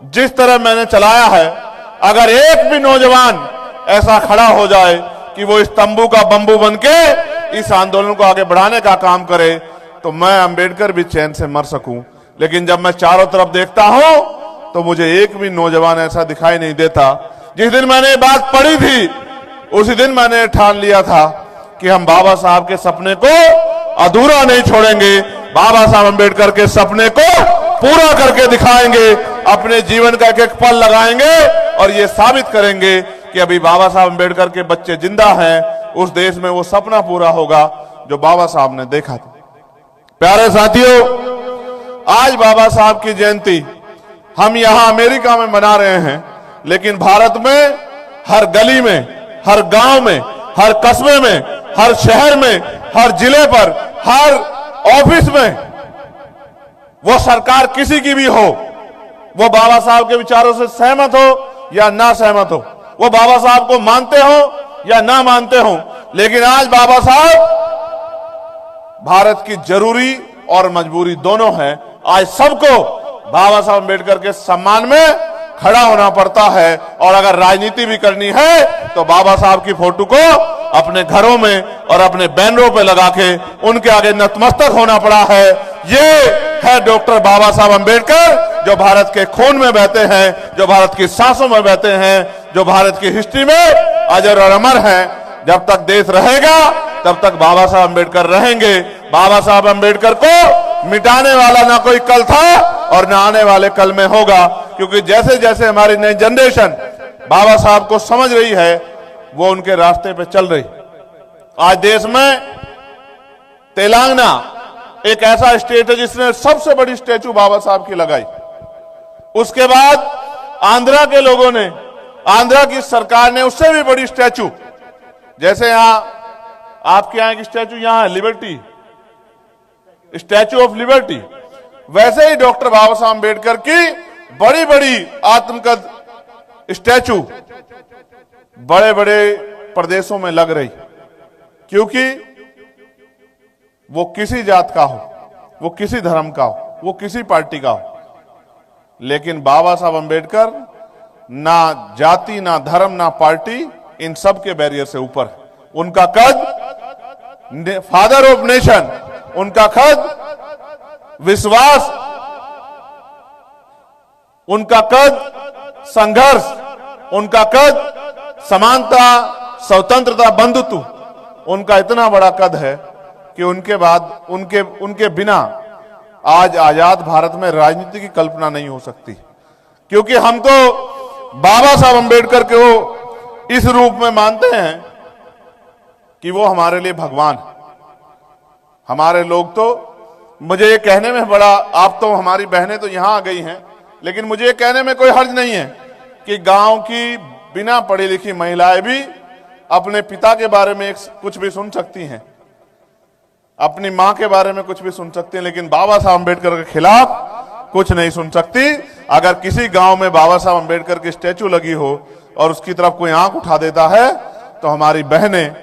जिस तरह मैंने चलाया है, अगर एक भी नौजवान ऐसा खड़ा हो जाए कि वो इस तंबू का बंबू बनके इस आंदोलन को आगे बढ़ाने का काम करे, तो मैं अम्बेडकर भी चैन से मर सकूं। लेकिन जब मैं चारों तरफ देखता हूं तो मुझे एक भी नौजवान ऐसा दिखाई नहीं देता। जिस दिन मैंने बात पढ़ी थी उसी दिन मैंने ठान लिया था कि हम बाबा साहब के सपने को अधूरा नहीं छोड़ेंगे। बाबा साहब अम्बेडकर के सपने को पूरा करके दिखाएंगे, अपने जीवन का एक एक पल लगाएंगे और ये साबित करेंगे कि अभी बाबा साहब अम्बेडकर के बच्चे जिंदा हैं। उस देश में वो सपना पूरा होगा जो बाबा साहब ने देखा था। प्यारे साथियों, आज बाबा साहब की जयंती हम यहां अमेरिका में मना रहे हैं, लेकिन भारत में हर गली में, हर गांव में, हर कस्बे में, हर शहर में, हर जिले पर, हर ऑफिस में, वो सरकार किसी की भी हो, वो बाबा साहब के विचारों से सहमत हो या ना सहमत हो, वो बाबा साहब को मानते हो या ना मानते हो, लेकिन आज बाबा साहब भारत की जरूरी और मजबूरी दोनों है। आज सबको बाबा साहब अम्बेडकर के सम्मान में खड़ा होना पड़ता है। और अगर राजनीति भी करनी है तो बाबा साहब की फोटो को अपने घरों में और अपने बैनरों पे लगा के उनके आगे नतमस्तक होना पड़ा है। ये है डॉक्टर बाबा साहब अम्बेडकर, जो भारत के खून में बहते हैं, जो भारत की सांसों में बहते हैं, जो भारत की हिस्ट्री में अजर और अमर हैं। जब तक देश रहेगा तब तक बाबा साहब अम्बेडकर रहेंगे। बाबा साहब अम्बेडकर को मिटाने वाला ना कोई कल था और ना आने वाले कल में होगा, क्योंकि जैसे जैसे हमारी नई जनरेशन बाबा साहब को समझ रही है वो उनके रास्ते पे चल रही। आज देश में तेलंगाना एक ऐसा स्टेट है जिसने सबसे बड़ी स्टैचू बाबा साहब की लगाई। उसके बाद आंध्रा के लोगों ने, आंध्रा की सरकार ने उससे भी बड़ी स्टैचू, जैसे यहां आपके यहां की स्टैचू यहां है लिबर्टी, स्टैचू ऑफ लिबर्टी, वैसे ही डॉक्टर बाबा साहब अम्बेडकर की बड़ी बड़ी आत्मकद स्टैचू बड़े बड़े प्रदेशों में लग रही, क्योंकि वो किसी जात का हो, वो किसी धर्म का हो, वो किसी पार्टी का हो, लेकिन बाबा साहब अम्बेडकर ना जाति, ना धर्म, ना पार्टी, इन सब के बैरियर से ऊपर है। उनका कद फादर ऑफ नेशन, उनका कद विश्वास, उनका कद संघर्ष, उनका कद समानता, स्वतंत्रता, बंधुत्व, उनका इतना बड़ा कद है कि उनके बाद उनके बिना आज आजाद भारत में राजनीति की कल्पना नहीं हो सकती। क्योंकि हम तो बाबा साहब अंबेडकर को इस रूप में मानते हैं कि वो हमारे लिए भगवान है। हमारे लोग तो, मुझे ये कहने में बड़ा, आप तो हमारी बहनें तो यहां आ गई हैं, लेकिन मुझे ये कहने में कोई हर्ज नहीं है कि गांव की बिना पढ़ी लिखी महिलाएं भी अपने पिता के बारे में कुछ भी सुन सकती हैं, अपनी मां के बारे में कुछ भी सुन सकती हैं, लेकिन बाबा साहब अंबेडकर के खिलाफ कुछ नहीं सुन सकती। अगर किसी गांव में बाबा साहब अंबेडकर की स्टैचू लगी हो और उसकी तरफ कोई आंख उठा देता है, तो हमारी बहनें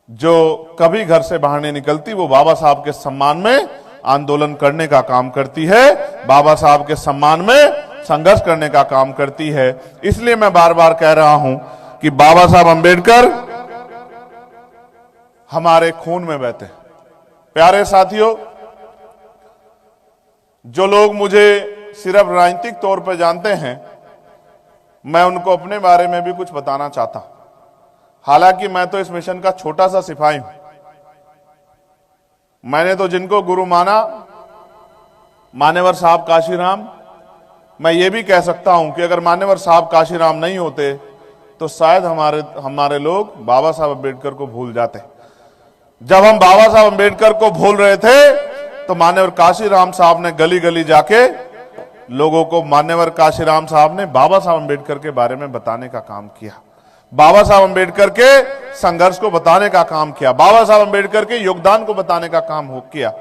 जो कभी घर से बाहर नहीं निकलती, वो बाबा साहब के सम्मान में आंदोलन करने का काम करती है, बाबा साहब के सम्मान में संघर्ष करने का काम करती है। इसलिए मैं बार बार कह रहा हूं कि बाबा साहब अंबेडकर हमारे खून में बहते हैं। प्यारे साथियों, जो लोग मुझे सिर्फ राजनीतिक तौर पर जानते हैं, मैं उनको अपने बारे में भी कुछ बताना चाहता हूं। हालांकि मैं तो इस मिशन का छोटा सा सिपाही हूं। मैंने तो जिनको गुरु माना, मान्यवर साहब काशीराम, मैं ये भी कह सकता हूं कि अगर मान्यवर साहब काशीराम नहीं होते तो शायद हमारे लोग बाबा साहब अंबेडकर को भूल जाते। जब हम बाबा साहब अंबेडकर को भूल रहे थे तो मान्यवर काशीराम साहब ने गली गली जाके लोगों को, मान्यवर काशीराम साहब ने बाबा साहब अंबेडकर के बारे में बताने का काम किया, बाबा साहब अंबेडकर के संघर्ष को बताने का काम किया, बाबा साहब अंबेडकर के योगदान को बताने का काम किया।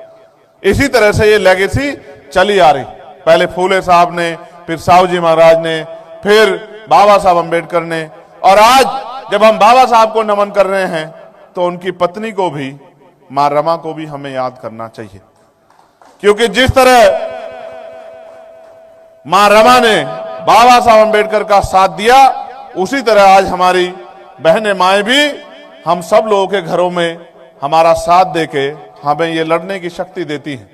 इसी तरह से ये लेगेसी चली आ रही। पहले फूले साहब ने, फिर साहू जी महाराज ने, फिर बाबा साहब अंबेडकर ने, और आज जब हम बाबा साहब को नमन कर रहे हैं तो उनकी पत्नी को भी, मां रमा को भी हमें याद करना चाहिए। क्योंकि जिस तरह मां रमा ने बाबा साहब अंबेडकर का साथ दिया, उसी तरह आज हमारी बहनें माएं भी हम सब लोगों के घरों में हमारा साथ देके हमें ये लड़ने की शक्ति देती हैं।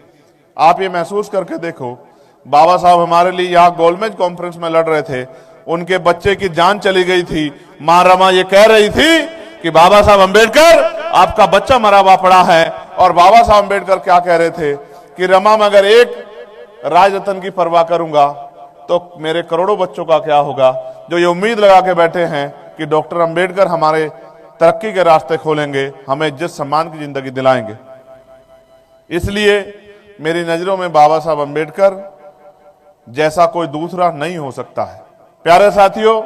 आप ये महसूस करके देखो, बाबा साहब हमारे लिए यहाँ गोलमेज कॉन्फ्रेंस में लड़ रहे थे, उनके बच्चे की जान चली गई थी, मां रमा ये कह रही थी कि बाबा साहब अंबेडकर आपका बच्चा मरा हुआ पड़ा है, और बाबा साहब अंबेडकर क्या कह रहे थे कि रमा, मैं अगर एक राजरत्न की परवाह करूंगा तो मेरे करोड़ों बच्चों का क्या होगा, जो ये उम्मीद लगा के बैठे हैं कि डॉक्टर अंबेडकर हमारे तरक्की के रास्ते खोलेंगे, हमें इज्जत सम्मान की जिंदगी दिलाएंगे। इसलिए मेरी नजरों में बाबा साहब अंबेडकर जैसा कोई दूसरा नहीं हो सकता है। प्यारे साथियों,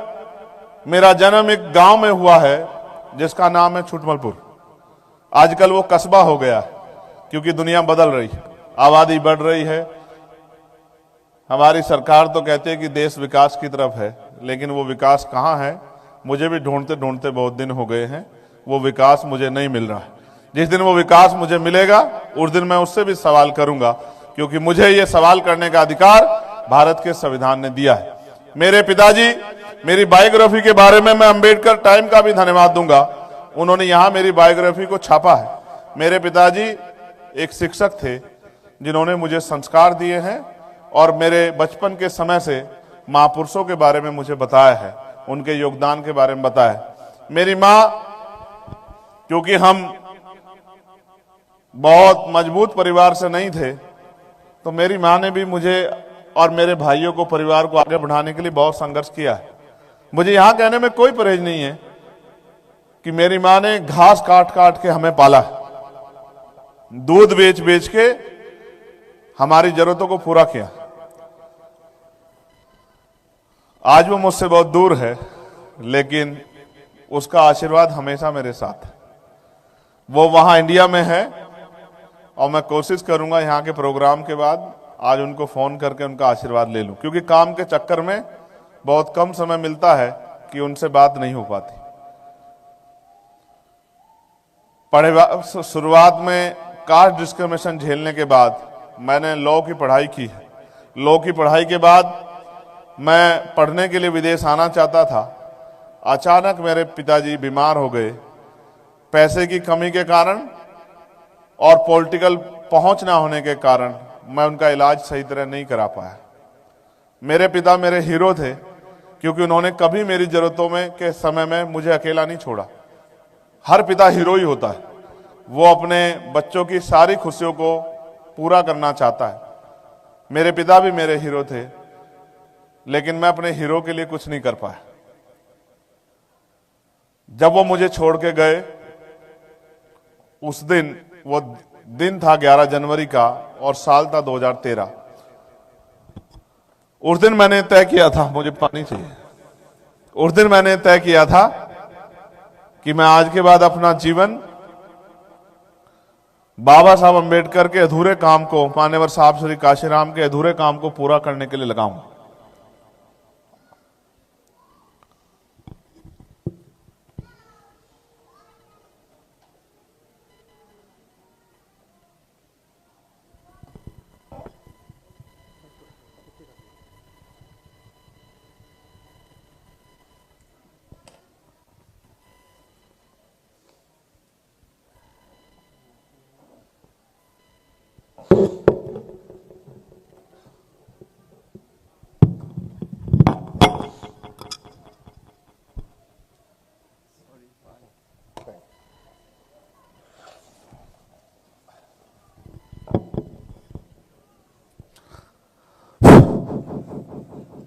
मेरा जन्म एक गांव में हुआ है जिसका नाम है छुटमलपुर। आजकल वो कस्बा हो गया है क्योंकि दुनिया बदल रही है, आबादी बढ़ रही है। हमारी सरकार तो कहती है कि देश विकास की तरफ है, लेकिन वो विकास कहाँ है, मुझे भी ढूंढते ढूंढते बहुत दिन हो गए हैं, वो विकास मुझे नहीं मिल रहा है। जिस दिन वो विकास मुझे मिलेगा उस दिन मैं उससे भी सवाल करूंगा, क्योंकि मुझे ये सवाल करने का अधिकार भारत के संविधान ने दिया है। मेरे पिताजी, मेरी बायोग्राफी के बारे में मैं अंबेडकर टाइम का भी धन्यवाद दूंगा, उन्होंने यहाँ मेरी बायोग्राफी को छापा है। मेरे पिताजी एक शिक्षक थे जिन्होंने मुझे संस्कार दिए हैं और मेरे बचपन के समय से महापुरुषों के बारे में मुझे बताया है, उनके योगदान के बारे में बताया है। मेरी माँ, क्योंकि हम बहुत मजबूत परिवार से नहीं थे, तो मेरी माँ ने भी मुझे और मेरे भाइयों को, परिवार को आगे बढ़ाने के लिए बहुत संघर्ष किया है। मुझे यहां कहने में कोई परहेज नहीं है कि मेरी माँ ने घास काट काट के हमें पाला है, दूध बेच बेच के हमारी जरूरतों को पूरा किया। आज वो मुझसे बहुत दूर है, लेकिन उसका आशीर्वाद हमेशा मेरे साथ है। वो वहां इंडिया में है और मैं कोशिश करूंगा यहाँ के प्रोग्राम के बाद आज उनको फोन करके उनका आशीर्वाद ले लूं, क्योंकि काम के चक्कर में बहुत कम समय मिलता है कि उनसे बात नहीं हो पाती। शुरुआत में कास्ट डिस्क्रिमिनेशन झेलने के बाद मैंने लॉ की पढ़ाई की है। लॉ की पढ़ाई के बाद मैं पढ़ने के लिए विदेश आना चाहता था। अचानक मेरे पिताजी बीमार हो गए। पैसे की कमी के कारण और पॉलिटिकल पहुंच ना होने के कारण मैं उनका इलाज सही तरह नहीं करा पाया। मेरे पिता मेरे हीरो थे, क्योंकि उन्होंने कभी मेरी जरूरतों में के समय में मुझे अकेला नहीं छोड़ा। हर पिता हीरो ही होता है, वो अपने बच्चों की सारी खुशियों को पूरा करना चाहता है। मेरे पिता भी मेरे हीरो थे, लेकिन मैं अपने हीरो के लिए कुछ नहीं कर पाया। जब वो मुझे छोड़ के गए, उस दिन, वो दिन था 11 जनवरी का और साल था 2013। उस दिन मैंने तय किया था, मुझे पानी चाहिए। उस दिन मैंने तय किया था कि मैं आज के बाद अपना जीवन बाबा साहब अंबेडकर के अधूरे काम को, मान्यवर साहब श्री काशीराम के अधूरे काम को पूरा करने के लिए लगाऊं।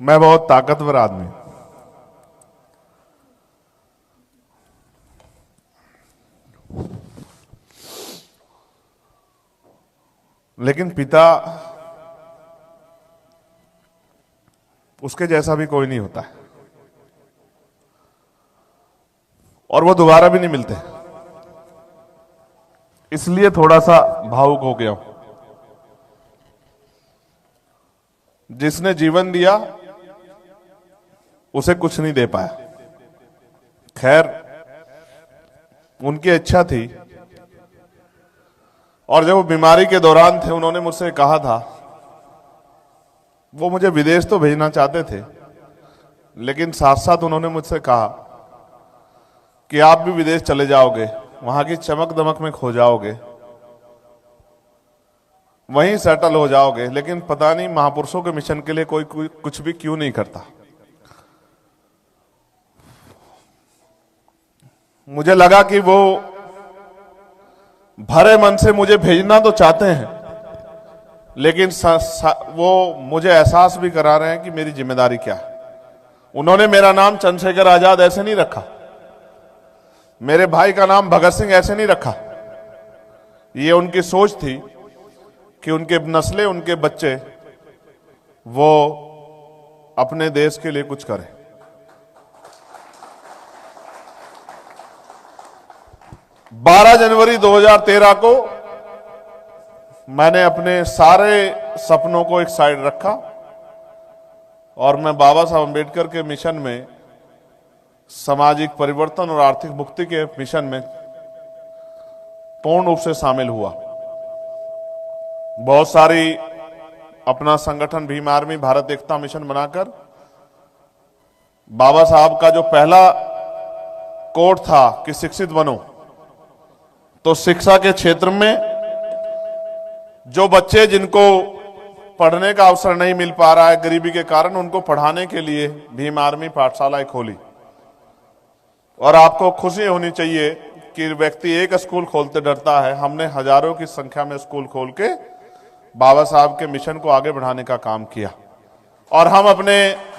मैं बहुत ताकतवर आदमी, लेकिन पिता उसके जैसा भी कोई नहीं होता है, और वो दोबारा भी नहीं मिलते। इसलिए थोड़ा सा भावुक हो गया हूं। जिसने जीवन दिया उसे कुछ नहीं दे पाया। खैर, उनकी इच्छा थी, और जब वो बीमारी के दौरान थे, उन्होंने मुझसे कहा था, वो मुझे विदेश तो भेजना चाहते थे, लेकिन साथ साथ उन्होंने मुझसे कहा कि आप भी विदेश चले जाओगे, वहां की चमक दमक में खो जाओगे, वहीं सेटल हो जाओगे, लेकिन पता नहीं महापुरुषों के मिशन के लिए कोई कुछ भी क्यों नहीं करता। मुझे लगा कि वो भरे मन से मुझे भेजना तो चाहते हैं, लेकिन वो मुझे एहसास भी करा रहे हैं कि मेरी जिम्मेदारी क्या है। उन्होंने मेरा नाम चंद्रशेखर आजाद ऐसे नहीं रखा, मेरे भाई का नाम भगत सिंह ऐसे नहीं रखा। ये उनकी सोच थी कि उनके नस्लें, उनके बच्चे वो अपने देश के लिए कुछ करें। 12 जनवरी 2013 को मैंने अपने सारे सपनों को एक साइड रखा और मैं बाबा साहब अंबेडकर के मिशन में, सामाजिक परिवर्तन और आर्थिक मुक्ति के मिशन में पूर्ण रूप से शामिल हुआ। बहुत सारी अपना संगठन भीम आर्मी भारत एकता मिशन बनाकर बाबा साहब का जो पहला कोट था कि शिक्षित बनो, तो शिक्षा के क्षेत्र में जो बच्चे जिनको पढ़ने का अवसर नहीं मिल पा रहा है गरीबी के कारण, उनको पढ़ाने के लिए भीम आर्मी पाठशालाएं खोली। और आपको खुशी होनी चाहिए कि व्यक्ति एक स्कूल खोलते डरता है, हमने हजारों की संख्या में स्कूल खोल के बाबा साहब के मिशन को आगे बढ़ाने का काम किया। और हम अपने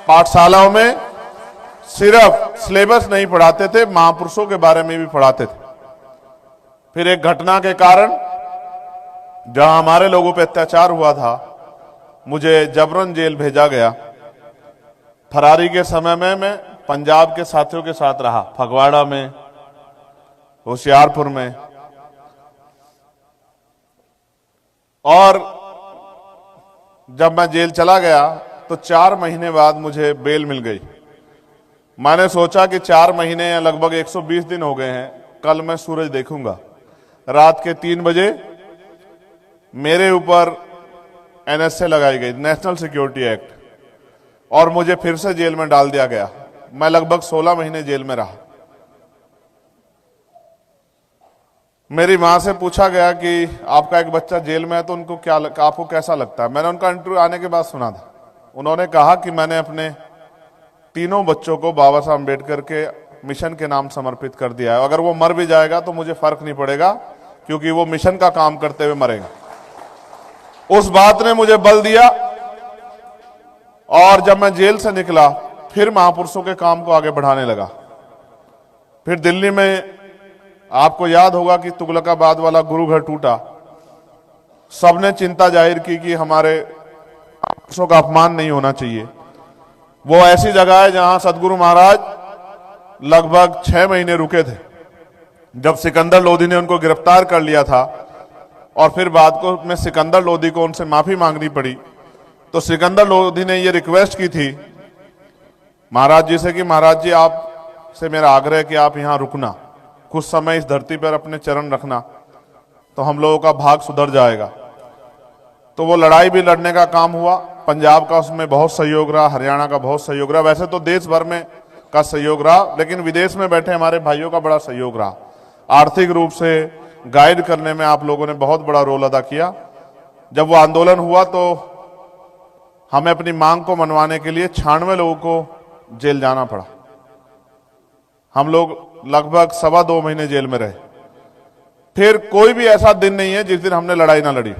पाठशालाओं में सिर्फ सिलेबस नहीं पढ़ाते थे, महापुरुषों के बारे में भी पढ़ाते थे। फिर एक घटना के कारण जहां हमारे लोगों पे अत्याचार हुआ था, मुझे जबरन जेल भेजा गया। फरारी के समय में मैं पंजाब के साथियों के साथ रहा, फगवाड़ा में, होशियारपुर में, और जब मैं जेल चला गया तो 4 महीने बाद मुझे बेल मिल गई। मैंने सोचा कि 4 महीने या लगभग 120 दिन हो गए हैं, कल मैं सूरज देखूंगा। रात के 3 बजे मेरे ऊपर NSA लगाई गई, नेशनल सिक्योरिटी एक्ट। और मुझे फिर से जेल में डाल दिया गया। मैं लगभग 16 महीने जेल में रहा। मेरी मां से पूछा गया कि आपका एक बच्चा जेल में है तो उनको आपको कैसा लगता है। मैंने उनका इंटरव्यू आने के बाद सुना था। उन्होंने कहा कि मैंने अपने तीनों बच्चों को बाबा साहब अम्बेडकर के मिशन के नाम समर्पित कर दिया है। अगर वो मर भी जाएगा तो मुझे फर्क नहीं पड़ेगा, क्योंकि वो मिशन का काम करते हुए मरेगा। उस बात ने मुझे बल दिया। और जब मैं जेल से निकला, फिर महापुरुषों के काम को आगे बढ़ाने लगा। फिर दिल्ली में आपको याद होगा कि तुगलकाबाद वाला गुरु घर टूटा। सबने चिंता जाहिर की कि हमारे महापुरुषों का अपमान नहीं होना चाहिए। वो ऐसी जगह है जहां सदगुरु महाराज लगभग 6 महीने रुके थे। जब सिकंदर लोधी ने उनको गिरफ्तार कर लिया था और फिर बाद में सिकंदर लोधी को उनसे माफी मांगनी पड़ी, तो सिकंदर लोधी ने ये रिक्वेस्ट की थी महाराज जी से कि महाराज जी, आप से मेरा आग्रह है कि आप यहां रुकना, कुछ समय इस धरती पर अपने चरण रखना, तो हम लोगों का भाग सुधर जाएगा। तो वो लड़ाई भी लड़ने का काम हुआ। पंजाब का उसमें बहुत सहयोग रहा, हरियाणा का बहुत सहयोग रहा, वैसे तो देश भर में का सहयोग रहा, लेकिन विदेश में बैठे हमारे भाइयों का बड़ा सहयोग रहा। आर्थिक रूप से गाइड करने में आप लोगों ने बहुत बड़ा रोल अदा किया। जब वो आंदोलन हुआ तो हमें अपनी मांग को मनवाने के लिए 96 लोगों को जेल जाना पड़ा। हम लोग लगभग 2.25 महीने जेल में रहे। फिर कोई भी ऐसा दिन नहीं है जिस दिन हमने लड़ाई ना लड़ी।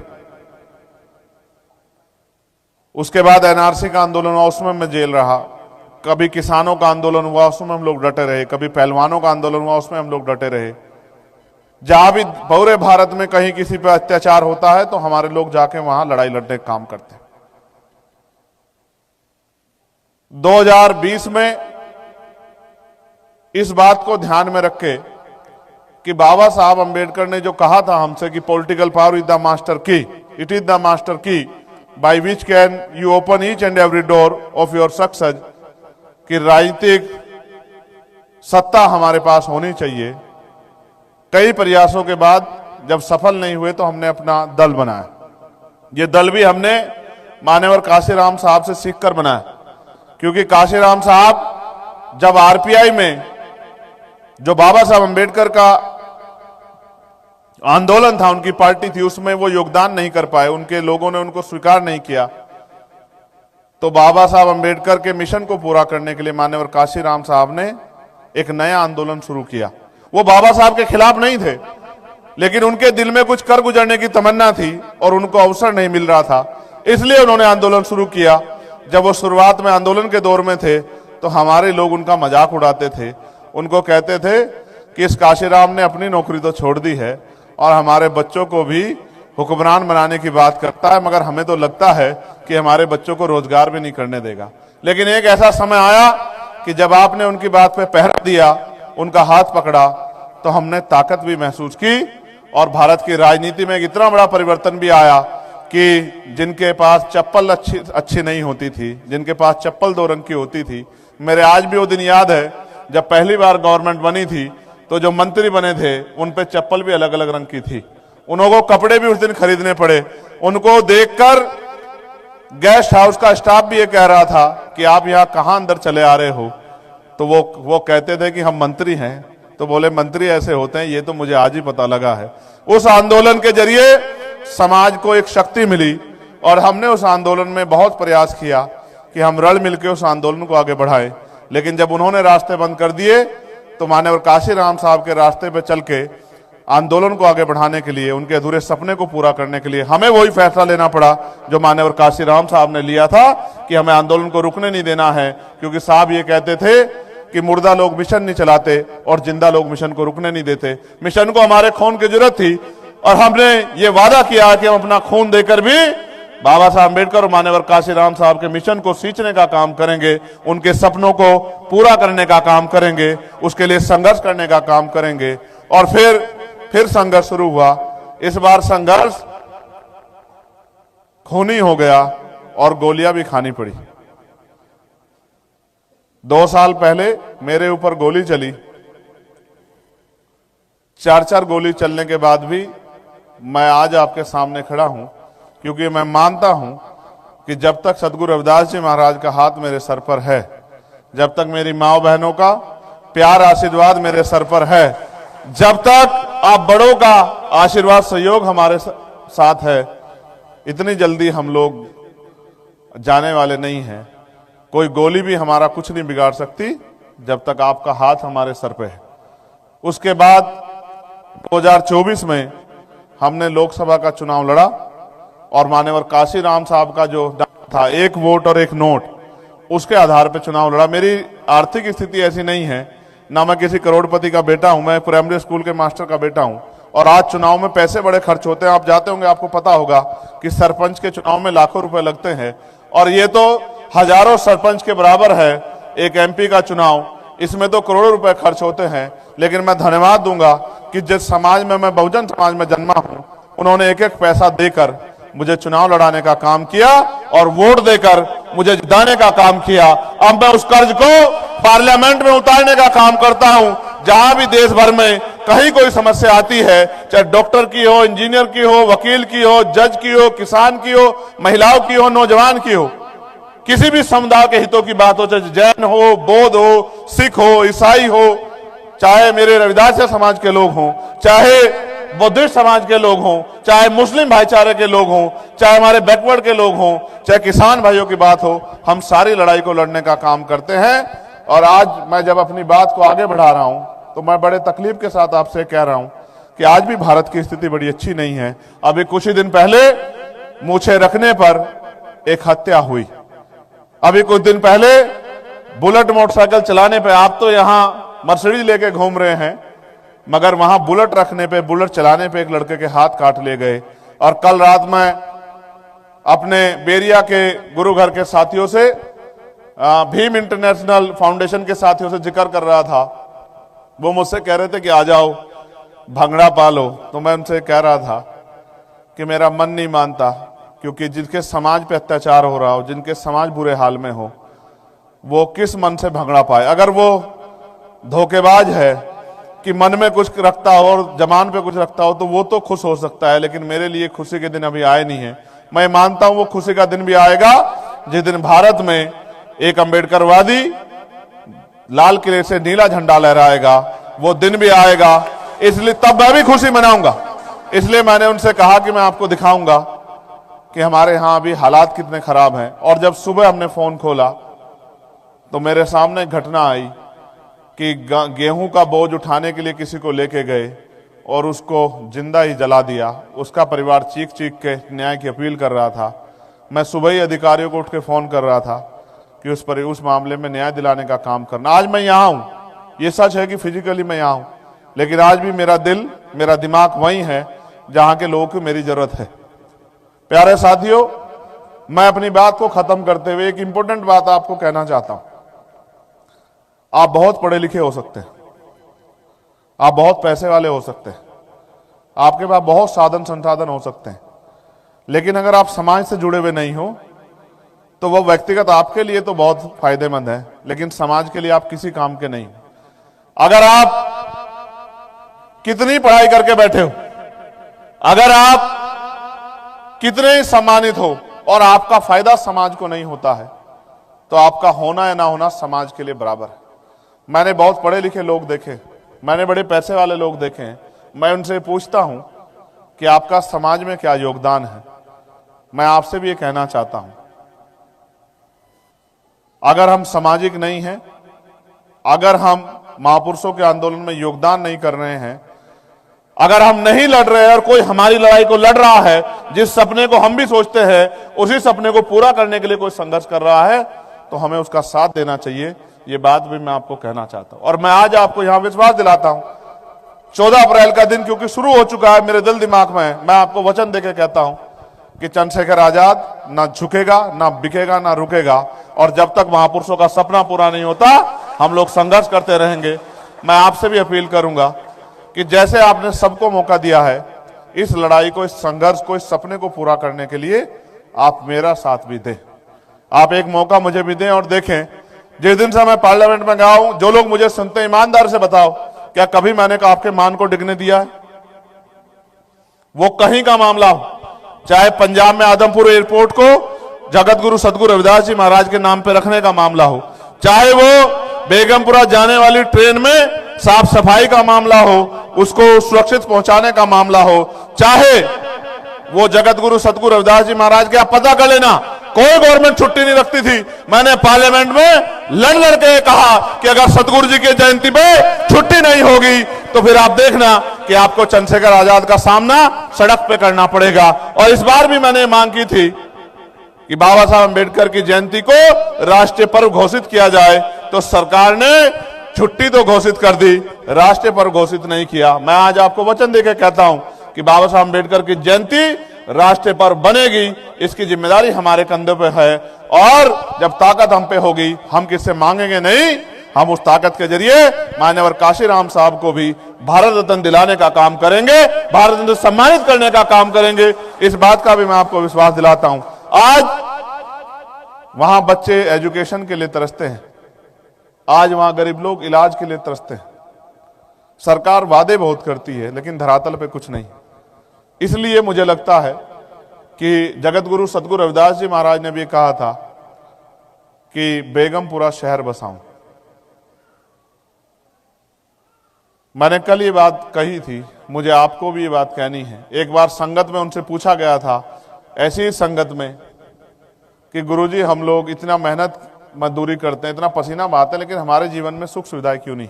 उसके बाद एनआरसी का आंदोलन हुआ, उसमें मैं जेल रहा। कभी किसानों का आंदोलन हुआ, उसमें हम लोग डटे रहे। कभी पहलवानों का आंदोलन हुआ, उसमें हम लोग डटे रहे। जहां भी पूरे भारत में कहीं किसी पर अत्याचार होता है तो हमारे लोग जाके वहां लड़ाई लड़ने का काम करते हैं। 2020 में इस बात को ध्यान में रखे कि बाबा साहब अंबेडकर ने जो कहा था हमसे कि political power is the master की, इट इज द मास्टर की by which can you open each and every door of your success, कि राजनीतिक सत्ता हमारे पास होनी चाहिए। कई प्रयासों के बाद जब सफल नहीं हुए तो हमने अपना दल बनाया। ये दल भी हमने मान्यवर काशीराम साहब से सीखकर बनाया, क्योंकि काशीराम साहब जब आरपीआई में जो बाबा साहब अंबेडकर का आंदोलन था, उनकी पार्टी थी, उसमें वो योगदान नहीं कर पाए, उनके लोगों ने उनको स्वीकार नहीं किया। तो बाबा साहब अंबेडकर के मिशन को पूरा करने के लिए मान्यवर काशीराम साहब ने एक नया आंदोलन शुरू किया। वो बाबा साहब के खिलाफ नहीं थे, लेकिन उनके दिल में कुछ कर गुजरने की तमन्ना थी और उनको अवसर नहीं मिल रहा था, इसलिए उन्होंने आंदोलन शुरू किया। जब वो शुरुआत में आंदोलन के दौर में थे तो हमारे लोग उनका मजाक उड़ाते थे। उनको कहते थे कि इस काशीराम ने अपनी नौकरी तो छोड़ दी है और हमारे बच्चों को भी हुक्मरान बनाने की बात करता है, मगर हमें तो लगता है कि हमारे बच्चों को रोजगार भी नहीं करने देगा। लेकिन एक ऐसा समय आया कि जब आपने उनकी बात पे पहरा दिया, उनका हाथ पकड़ा, तो हमने ताकत भी महसूस की और भारत की राजनीति में एक इतना बड़ा परिवर्तन भी आया कि जिनके पास चप्पल अच्छी नहीं होती थी, जिनके पास चप्पल 2 रंग की होती थी, मेरे आज भी वो दिन याद है जब पहली बार गवर्नमेंट बनी थी तो जो मंत्री बने थे उन पे चप्पल भी अलग अलग रंग की थी। उनको कपड़े भी उस दिन खरीदने पड़े। उनको देखकर गेस्ट हाउस का स्टाफ भी ये कह रहा था कि आप यहाँ कहाँ अंदर चले आ रहे हो। तो वो कहते थे कि हम मंत्री हैं। तो बोले मंत्री ऐसे होते हैं, ये तो मुझे आज ही पता लगा है। उस आंदोलन के जरिए समाज को एक शक्ति मिली और हमने उस आंदोलन में बहुत प्रयास किया कि हम रल मिलकर उस आंदोलन को आगे बढ़ाएं। लेकिन जब उन्होंने रास्ते बंद कर दिए तो मान्यवर काशीराम साहब के रास्ते पे चल के आंदोलन को आगे बढ़ाने के लिए, उनके अधूरे सपने को पूरा करने के लिए हमें वही फैसला लेना पड़ा जो मान्यवर काशीराम साहब ने लिया था कि हमें आंदोलन को रुकने नहीं देना है। क्योंकि साहब ये कहते थे कि मुर्दा लोग मिशन नहीं चलाते और जिंदा लोग मिशन को रुकने नहीं देते। मिशन को हमारे खून की जरूरत थी और हमने ये वादा किया कि हम अपना खून देकर भी बाबा साहब अम्बेडकर और मान्यवर काशीराम साहब के मिशन को सींचने का काम करेंगे, उनके सपनों को पूरा करने का काम करेंगे, उसके लिए संघर्ष करने का काम करेंगे। और फिर संघर्ष शुरू हुआ। इस बार संघर्ष खूनी हो गया और गोलियां भी खानी पड़ी। 2 साल पहले मेरे ऊपर गोली चली। 4 गोली चलने के बाद भी मैं आज आपके सामने खड़ा हूं, क्योंकि मैं मानता हूं कि जब तक सदगुरु रविदास जी महाराज का हाथ मेरे सर पर है, जब तक मेरी माँ बहनों का प्यार आशीर्वाद मेरे सर पर है, जब तक आप बड़ों का आशीर्वाद सहयोग हमारे साथ है, इतनी जल्दी हम लोग जाने वाले नहीं हैं। कोई गोली भी हमारा कुछ नहीं बिगाड़ सकती जब तक आपका हाथ हमारे सर पे है। उसके बाद 2024 में हमने लोकसभा का चुनाव लड़ा और मान्यवर काशीराम साहब का जो था 1 वोट और 1 नोट, उसके आधार पर चुनाव लड़ा। मेरी आर्थिक स्थिति ऐसी नहीं है, ना मैं किसी करोड़पति का बेटा हूं, मैं प्राइमरी स्कूल के मास्टर का बेटा हूं। और आज चुनाव में पैसे बड़े खर्च होते हैं, आप जाते होंगे, आपको पता होगा कि सरपंच के चुनाव में लाखों रुपए लगते हैं और ये तो हजारों सरपंच के बराबर है एक एमपी का चुनाव, इसमें तो करोड़ों रुपए खर्च होते हैं। लेकिन मैं धन्यवाद दूंगा कि जिस समाज में मैं बहुजन समाज में जन्मा हूं, उन्होंने एक एक पैसा देकर मुझे चुनाव लड़ाने का काम किया और वोट देकर मुझे जिताने का काम किया। अब मैं उस कर्ज को पार्लियामेंट में उतारने का काम करता हूं। जहां भी देश भर में कहीं कोई समस्या आती है, चाहे डॉक्टर की हो, इंजीनियर की हो, वकील की हो, जज की हो, किसान की हो, महिलाओं की हो, नौजवान की हो, किसी भी समुदाय के हितों की बात हो, चाहे जैन हो, बौद्ध हो, सिख हो, ईसाई हो, चाहे मेरे रविदास समाज के लोग हों, चाहे बौद्धिस्ट समाज के लोग हों, चाहे मुस्लिम भाईचारे के लोग हों, चाहे हमारे बैकवर्ड के लोग हों, चाहे किसान भाइयों की बात हो, हम सारी लड़ाई को लड़ने का काम करते हैं। और आज मैं जब अपनी बात को आगे बढ़ा रहा हूं तो मैं बड़े तकलीफ के साथ आपसे कह रहा हूं कि आज भी भारत की स्थिति बड़ी अच्छी नहीं है। अभी कुछ ही दिन पहले मूछें रखने पर एक हत्या हुई, अभी कुछ दिन पहले बुलेट मोटरसाइकिल चलाने पे, आप तो यहां मर्सिडीज लेके घूम रहे हैं, मगर वहां बुलेट रखने पे, बुलेट चलाने पे एक लड़के के हाथ काट ले गए। और कल रात मैं अपने बेरिया के गुरु घर के साथियों से, भीम इंटरनेशनल फाउंडेशन के साथियों से जिक्र कर रहा था। वो मुझसे कह रहे थे कि आ जाओ भंगड़ा पालो, तो मैं उनसे कह रहा था कि मेरा मन नहीं मानता, क्योंकि जिनके समाज पे अत्याचार हो रहा हो, जिनके समाज बुरे हाल में हो, वो किस मन से भंगड़ा पाए। अगर वो धोखेबाज है कि मन में कुछ रखता हो और जबान पे कुछ रखता हो तो वो तो खुश हो सकता है, लेकिन मेरे लिए खुशी के दिन अभी आए नहीं है। मैं मानता हूं वो खुशी का दिन भी आएगा जिस दिन भारत में एक अंबेडकरवादी लाल किले से नीला झंडा लहराएगा, वो दिन भी आएगा। इसलिए तब मैं भी खुशी मनाऊंगा। इसलिए मैंने उनसे कहा कि मैं आपको दिखाऊंगा कि हमारे यहां अभी हालात कितने खराब हैं। और जब सुबह हमने फोन खोला तो मेरे सामने एक घटना आई कि गेहूं का बोझ उठाने के लिए किसी को लेके गए और उसको जिंदा ही जला दिया। उसका परिवार चीख चीख के न्याय की अपील कर रहा था। मैं सुबह ही अधिकारियों को उठ के फोन कर रहा था कि उस मामले में न्याय दिलाने का काम करना। आज मैं यहां हूं, ये सच है कि फिजिकली मैं यहां हूं, लेकिन आज भी मेरा दिल, मेरा दिमाग वहीं है जहां के लोगों की मेरी जरूरत है। प्यारे साथियों, मैं अपनी बात को खत्म करते हुए एक इंपॉर्टेंट बात आपको कहना चाहता हूं। आप बहुत पढ़े लिखे हो सकते हैं, आप बहुत पैसे वाले हो सकते हैं, आपके पास बहुत साधन संसाधन हो सकते हैं, लेकिन अगर आप समाज से जुड़े हुए नहीं हो तो वह व्यक्तिगत आपके लिए तो बहुत फायदेमंद है, लेकिन समाज के लिए आप किसी काम के नहीं। अगर आप कितनी पढ़ाई करके बैठे हो, अगर आप कितने ही सम्मानित हो और आपका फायदा समाज को नहीं होता है, तो आपका होना या ना होना समाज के लिए बराबर है। मैंने बहुत पढ़े लिखे लोग देखे, मैंने बड़े पैसे वाले लोग देखे हैं। मैं उनसे पूछता हूं कि आपका समाज में क्या योगदान है। मैं आपसे भी ये कहना चाहता हूं, अगर हम सामाजिक नहीं हैं, अगर हम महापुरुषों के आंदोलन में योगदान नहीं कर रहे हैं, अगर हम नहीं लड़ रहे हैं और कोई हमारी लड़ाई को लड़ रहा है, जिस सपने को हम भी सोचते हैं उसी सपने को पूरा करने के लिए कोई संघर्ष कर रहा है, तो हमें उसका साथ देना चाहिए। ये बात भी मैं आपको कहना चाहता हूं। और मैं आज आपको यहां विश्वास दिलाता हूं, 14 अप्रैल का दिन क्योंकि शुरू हो चुका है, मेरे दिल दिमाग में, मैं आपको वचन देकर कहता हूं कि चंद्रशेखर आजाद ना झुकेगा, ना बिकेगा, ना रुकेगा। और जब तक महापुरुषों का सपना पूरा नहीं होता, हम लोग संघर्ष करते रहेंगे। मैं आपसे भी अपील करूंगा कि जैसे आपने सबको मौका दिया है, इस लड़ाई को, इस संघर्ष को, इस सपने को पूरा करने के लिए आप मेरा साथ भी दें। आप एक मौका मुझे भी दें। और देखें, जिस दिन से मैं पार्लियामेंट में गया हूं, जो लोग मुझे सुनते हैं, ईमानदार से बताओ, क्या कभी मैंने आपके मान को डिगने दिया है? वो कहीं का मामला हो, चाहे पंजाब में आदमपुर एयरपोर्ट को जगत गुरु सतगुरु रविदास जी महाराज के नाम पे रखने का मामला हो, चाहे वो बेगमपुरा जाने वाली ट्रेन में साफ सफाई का मामला हो, उसको सुरक्षित पहुंचाने का मामला हो, चाहे वो जगत गुरु सतगुरु रविदास जी महाराज के, आप पता कर लेना कोई गवर्नमेंट छुट्टी नहीं रखती थी। मैंने पार्लियामेंट में लड़ लड़ के कहा कि अगर सतगुरु जी की जयंती पे छुट्टी नहीं होगी तो फिर आप देखना कि आपको चंद्रशेखर आजाद का सामना सड़क पे करना पड़ेगा। और इस बार भी मैंने मांग की थी कि बाबा साहब अंबेडकर की जयंती को राष्ट्रीय पर्व घोषित किया जाए, तो सरकार ने छुट्टी तो घोषित कर दी, राष्ट्रीय पर्व घोषित नहीं किया। मैं आज आपको वचन देकर कहता हूं कि बाबा साहब अंबेडकर की जयंती राष्ट्रीय पर्व बनेगी, इसकी जिम्मेदारी हमारे कंधों पे है। और जब ताकत हम पे होगी, हम किससे मांगेंगे नहीं, हम उस ताकत के जरिए मान्यवर काशीराम साहब को भी भारत रत्न दिलाने का काम करेंगे, भारत रत्न सम्मानित करने का काम करेंगे। इस बात का भी मैं आपको विश्वास दिलाता हूं। आज वहां बच्चे एजुकेशन के लिए तरसते हैं, आज वहां गरीब लोग इलाज के लिए तरसते हैं। सरकार वादे बहुत करती है लेकिन धरातल पे कुछ नहीं। इसलिए मुझे लगता है कि जगत गुरु सतगुरु रविदास जी महाराज ने भी कहा था कि बेगमपुरा शहर बसाऊं। मैंने कल ये बात कही थी, मुझे आपको भी ये बात कहनी है। एक बार संगत में उनसे पूछा गया था, ऐसी ही संगत में, कि गुरुजी हम लोग इतना मेहनत मजदूरी करते हैं, इतना पसीना बहाते हैं, लेकिन हमारे जीवन में सुख सुविधाएं क्यों नहीं।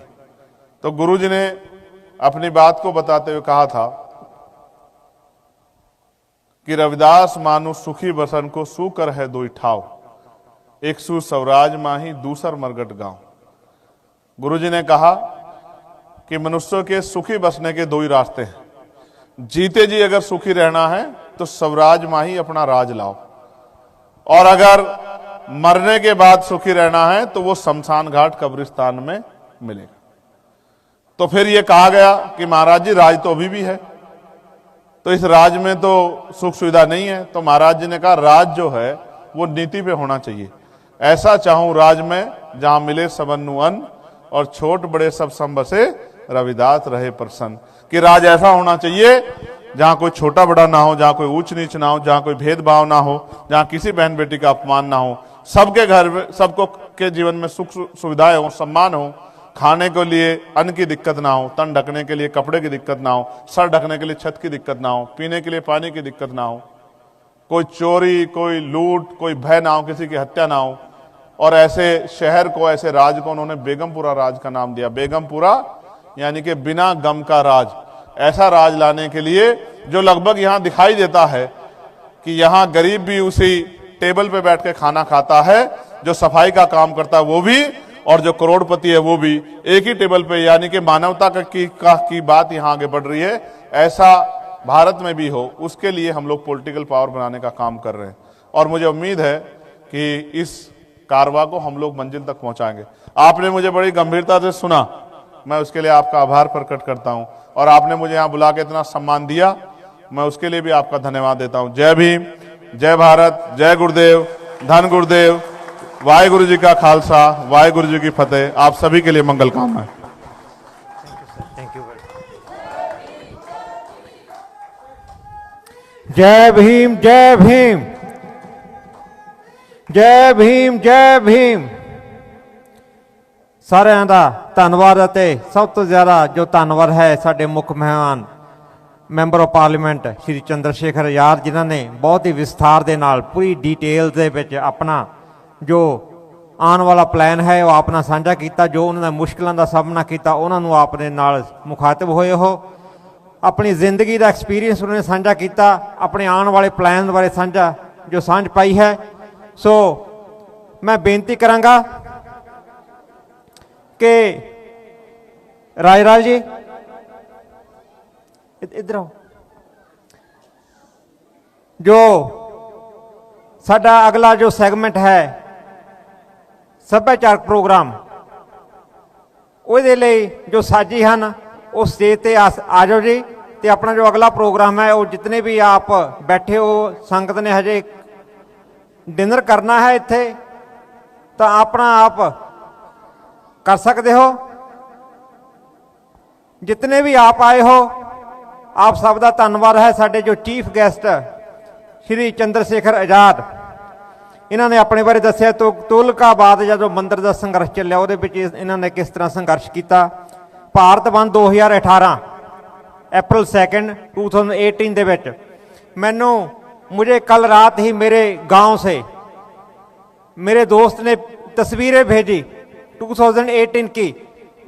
तो गुरुजी ने अपनी बात को बताते हुए कहा था कि रविदास मानु सुखी बसन को सुकर है दो ठाव, एक सु स्वराज माही दूसर मरगट गांव। गुरुजी ने कहा कि मनुष्यों के सुखी बसने के दो ही रास्ते हैं, जीते जी अगर सुखी रहना है तो स्वराज माही अपना राज लाओ, और अगर मरने के बाद सुखी रहना है तो वो शमशान घाट कब्रिस्तान में मिलेगा। तो फिर ये कहा गया कि महाराज जी राज तो अभी भी है, तो इस राज में तो सुख सुविधा नहीं है। तो महाराज जी ने कहा राज जो है वो नीति पे होना चाहिए। ऐसा चाहूं राज में जहां मिले सबन्नु अन्न, और छोट बड़े सब सम बसे रविदास रहे प्रसन्न। कि राज ऐसा होना चाहिए जहां कोई छोटा बड़ा ना हो, जहां कोई ऊंच नीच ना हो, जहां कोई भेदभाव ना हो, जहां किसी बहन बेटी का अपमान ना हो, सबके घर में सबको के जीवन में सुख सुविधाएं हो, सम्मान हो, खाने के लिए अन्न की दिक्कत ना हो, तन ढकने के लिए कपड़े की दिक्कत ना हो, सर ढकने के लिए छत की दिक्कत ना हो, पीने के लिए पानी की दिक्कत ना हो, कोई चोरी, कोई लूट, कोई भय ना हो, किसी की हत्या ना हो। और ऐसे शहर को, ऐसे राज को उन्होंने बेगमपुरा राज का नाम दिया। बेगमपुरा यानी कि बिना गम का राज। ऐसा राज लाने के लिए जो लगभग यहां दिखाई देता है कि यहां गरीब भी उसी टेबल पे बैठ के खाना खाता है, जो सफाई का काम करता है वो भी, और जो करोड़पति है वो भी, एक ही टेबल पे। यानी कि मानवता की बात यहां आगे बढ़ रही है। ऐसा भारत में भी हो, उसके लिए हम लोग पॉलिटिकल पावर बनाने का काम कर रहे हैं। और मुझे उम्मीद है कि इस कारवा को हम लोग मंजिल तक पहुंचाएंगे। आपने मुझे बड़ी गंभीरता से सुना, मैं उसके लिए आपका आभार प्रकट करता हूं। और आपने मुझे यहां बुला के इतना सम्मान दिया, मैं उसके लिए भी आपका धन्यवाद देता हूं। जय भीम, जय भारत, जय गुरुदेव, धन गुरुदेव, वाहिगुरु जी का खालसा, वाहिगुरु जी की फतेह। आप सभी के लिए मंगल कामनाएं। Thank you. जय भीम, जय भीम, जय भीम, जय भीम। ਸਾਰਿਆਂ ਦਾ ਧੰਨਵਾਦ। ਅਤੇ ਸਭ ਤੋਂ ਜ਼ਿਆਦਾ ਜੋ ਧੰਨਵਾਦ ਹੈ ਸਾਡੇ ਮੁੱਖ ਮਹਿਮਾਨ ਮੈਂਬਰ ਆਫ ਪਾਰਲੀਮੈਂਟ ਸ਼੍ਰੀ ਚੰਦਰਸ਼ੇਖਰ ਆਜ਼ਾਦ, ਜਿਨ੍ਹਾਂ ਨੇ ਬਹੁਤ ਹੀ ਵਿਸਥਾਰ ਦੇ ਨਾਲ ਪੂਰੀ ਡਿਟੇਲ ਦੇ ਵਿੱਚ ਆਪਣਾ ਜੋ ਆਉਣ ਵਾਲਾ ਪਲਾਨ ਹੈ ਉਹ ਆਪਣਾ ਸਾਂਝਾ ਕੀਤਾ। ਜੋ ਉਹਨਾਂ ਨੇ ਮੁਸ਼ਕਲਾਂ ਦਾ ਸਾਹਮਣਾ ਕੀਤਾ ਉਹਨਾਂ ਨੂੰ ਆਪਣੇ ਨਾਲ ਮੁਖਾਤਬ ਹੋਏ, ਉਹ ਆਪਣੀ ਜ਼ਿੰਦਗੀ ਦਾ ਐਕਸਪੀਰੀਅੰਸ ਉਹਨਾਂ ਨੇ ਸਾਂਝਾ ਕੀਤਾ, ਆਪਣੇ ਆਉਣ ਵਾਲੇ ਪਲਾਨ ਬਾਰੇ ਸਾਂਝਾ ਜੋ ਸਾਂਝ ਪਾਈ ਹੈ। ਸੋ ਮੈਂ ਬੇਨਤੀ ਕਰਾਂਗਾ कि राजराज जी इधर आओ। जो साडा अगला जो सैगमेंट है सभ्याचारक प्रोग्राम, ਉਹਦੇ ਲਈ जो साजी हैं वो स्टेज ते आ जाओ जी। तो अपना जो अगला प्रोग्राम है वो जितने भी आप बैठे हो, संगत ने हजे डिनर करना है इत्थे, तो अपना आप कर सकते हो। जितने भी आप आए हो आप सबका धन्यवाद है। साडे जो चीफ गेस्ट श्री चंद्रशेखर आजाद ਇਹਨਾਂ ਨੇ ਆਪਣੇ ਬਾਰੇ ਦੱਸਿਆ। ਤੁਗਲਕਾਬਾਦ ਜਦੋਂ ਮੰਦਰ ਦਾ ਸੰਘਰਸ਼ ਚੱਲਿਆ ਉਹਦੇ ਵਿੱਚ ਇਹਨਾਂ ਨੇ ਕਿਸ ਤਰ੍ਹਾਂ ਸੰਘਰਸ਼ ਕੀਤਾ। ਭਾਰਤ ਬੰਦ 2018 अप्रैल 2 2018 ਦੇ ਵਿੱਚ मुझे कल रात ही मेरे गांव से मेरे दोस्त ने तस्वीरें भेजी 2018 की,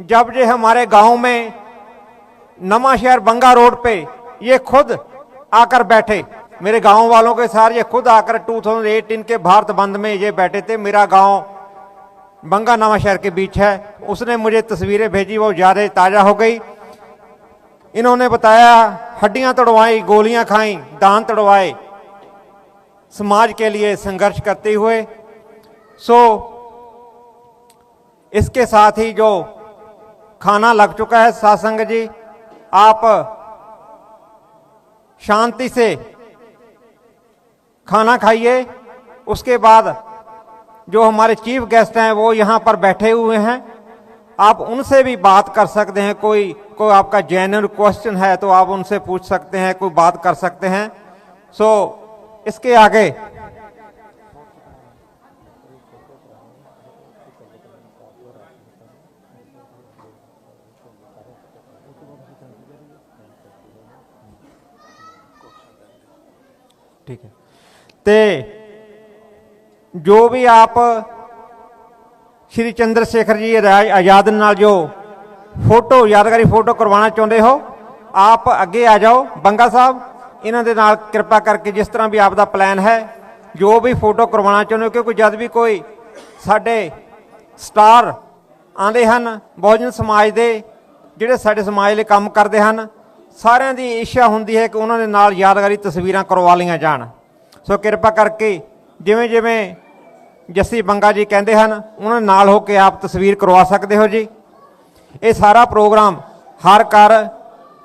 जब ये हमारे गांव में नवांशहर बंगा रोड पे ये खुद आकर बैठे, मेरे गांव वालों के साथ ये खुद आकर 2018 के भारत बंद में ये बैठे थे। मेरा गांव बंगा नवांशहर के बीच है। उसने मुझे तस्वीरें भेजी, वो ज़्यादा ताज़ा हो गई। इन्होंने बताया हड्डियां तोड़वाई, गोलियां खाई, दांत तोड़वाए, समाज के लिए संघर्ष करते हुए। सो इसके साथ ही जो खाना लग चुका है, सासंग जी आप शांति से खाना खाइए। उसके बाद जो हमारे चीफ गेस्ट हैं वो यहाँ पर बैठे हुए हैं, आप उनसे भी बात कर सकते हैं। कोई आपका जेन्युइन क्वेश्चन है तो आप उनसे पूछ सकते हैं, कोई बात कर सकते हैं। सो इसके आगे ठीक है ते जो भी आप श्री चंद्रशेखर जी आजाद नाल जो फोटो यादगारी फोटो करवाना चाहते हो, आप अगे आ जाओ। बंगा साहब इन्हां दे नाल कृपा करके जिस तरह भी आपका प्लान है, जो भी फोटो करवाना चाहते हो, क्योंकि जब भी कोई साडे स्टार आते हैं बहुजन समाज के जिहड़े साडे समाज लई काम करते हैं, सारिਆਂ ਦੀ इच्छा होंदी है कि उन्होंने नाल यादगारी तस्वीरां करवा लिया जान। सो कृपा करके जिवें जिवें जस्सी बंगा जी कहते हैं उन्होंने नाल हो के आप तस्वीर करवा सकते हो जी। ये सारा प्रोग्राम हर घर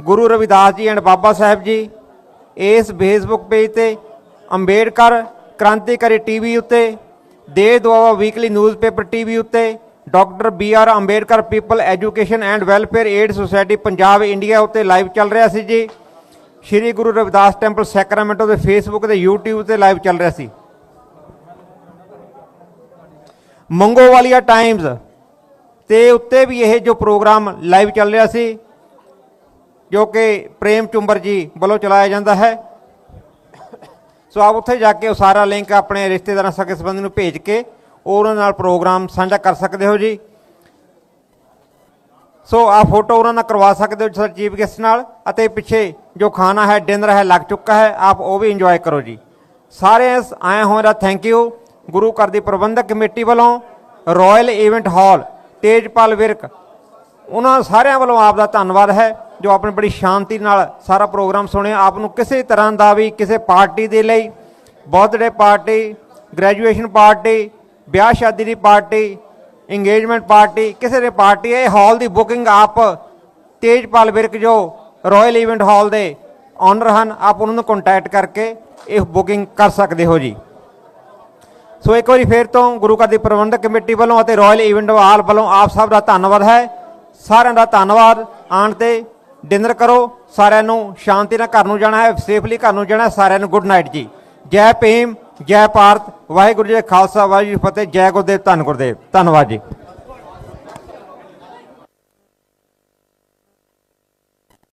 गुरु रविदास जी एंड बाबा साहब जी इस फेसबुक पेज ते, अंबेडकर क्रांतिकारी टीवी उत्ते, Desh Doaba weekly newspaper TV उत्ते, doctor BR Ambedkar people education and welfare aid society Punjab India उत्ते लाइव चल रहा सी जी। श्री गुरु रविदास टैंपल सैक्रामेंटो के फेसबुक ते यूट्यूब ते लाइव चल रहा सी। मंगोवालिया टाइम्स ते उत्ते भी यह जो प्रोग्राम लाइव चल रहा सी, जो कि प्रेम चुंबर जी वालों चलाया जाता है। सो आप उत्थे जाके सारा लिंक अपने रिश्तेदार सगे संबंधी भेज के और उन्हां नाल प्रोग्राम साझा कर सकते हो जी। सो आप फोटो उन्होंने करवा सकते हो चीफ गेस्ट नाल। अते पिछे जो खाना है डिनर है लग चुका है, आप वो भी इंजॉय करो जी। सारे आए होए दा थैंक यू। गुरु घर की प्रबंधक कमेटी वालों, royal event hall, Tejpal Virk, उन्होंने सारिਆਂ वालों आपका धन्यवाद है जो आपने बड़ी शांति नाल सारा प्रोग्राम सुने। आपनूं किसी तरह का भी किसी पार्टी के लिए, बर्थडे पार्टी, ग्रैजुएशन पार्टी, ब्याह शादी की पार्टी, इंगेजमेंट पार्टी, किसी ने पार्टी है, हॉल की बुकिंग आप तेजपाल विरक जो रॉयल इवेंट हॉल के ऑनर हैं, आप उन्होंने कॉन्टैक्ट करके ये बुकिंग कर सकते हो जी। सो एक बार फिर तो गुरु घर की प्रबंधक कमेटी वालों और रॉयल इवेंट हॉल वालों आप सब का धन्यवाद है। सारिਆਂ ਦਾ धन्यवाद। आण ते डिनर करो, सारिਆਂ ਨੂੰ शांति ਨਾਲ घर ਨੂੰ जाना है, सेफली घर ਨੂੰ जाना है। सारिਆਂ ਨੂੰ गुड नाइट जी। जय भीम, जय भारत, वाहिगुरू जी का खालसा, वाहिगुरू जी की फतेह। जय गुरुदेव, धन गुरुदेव। धन्यवाद जी।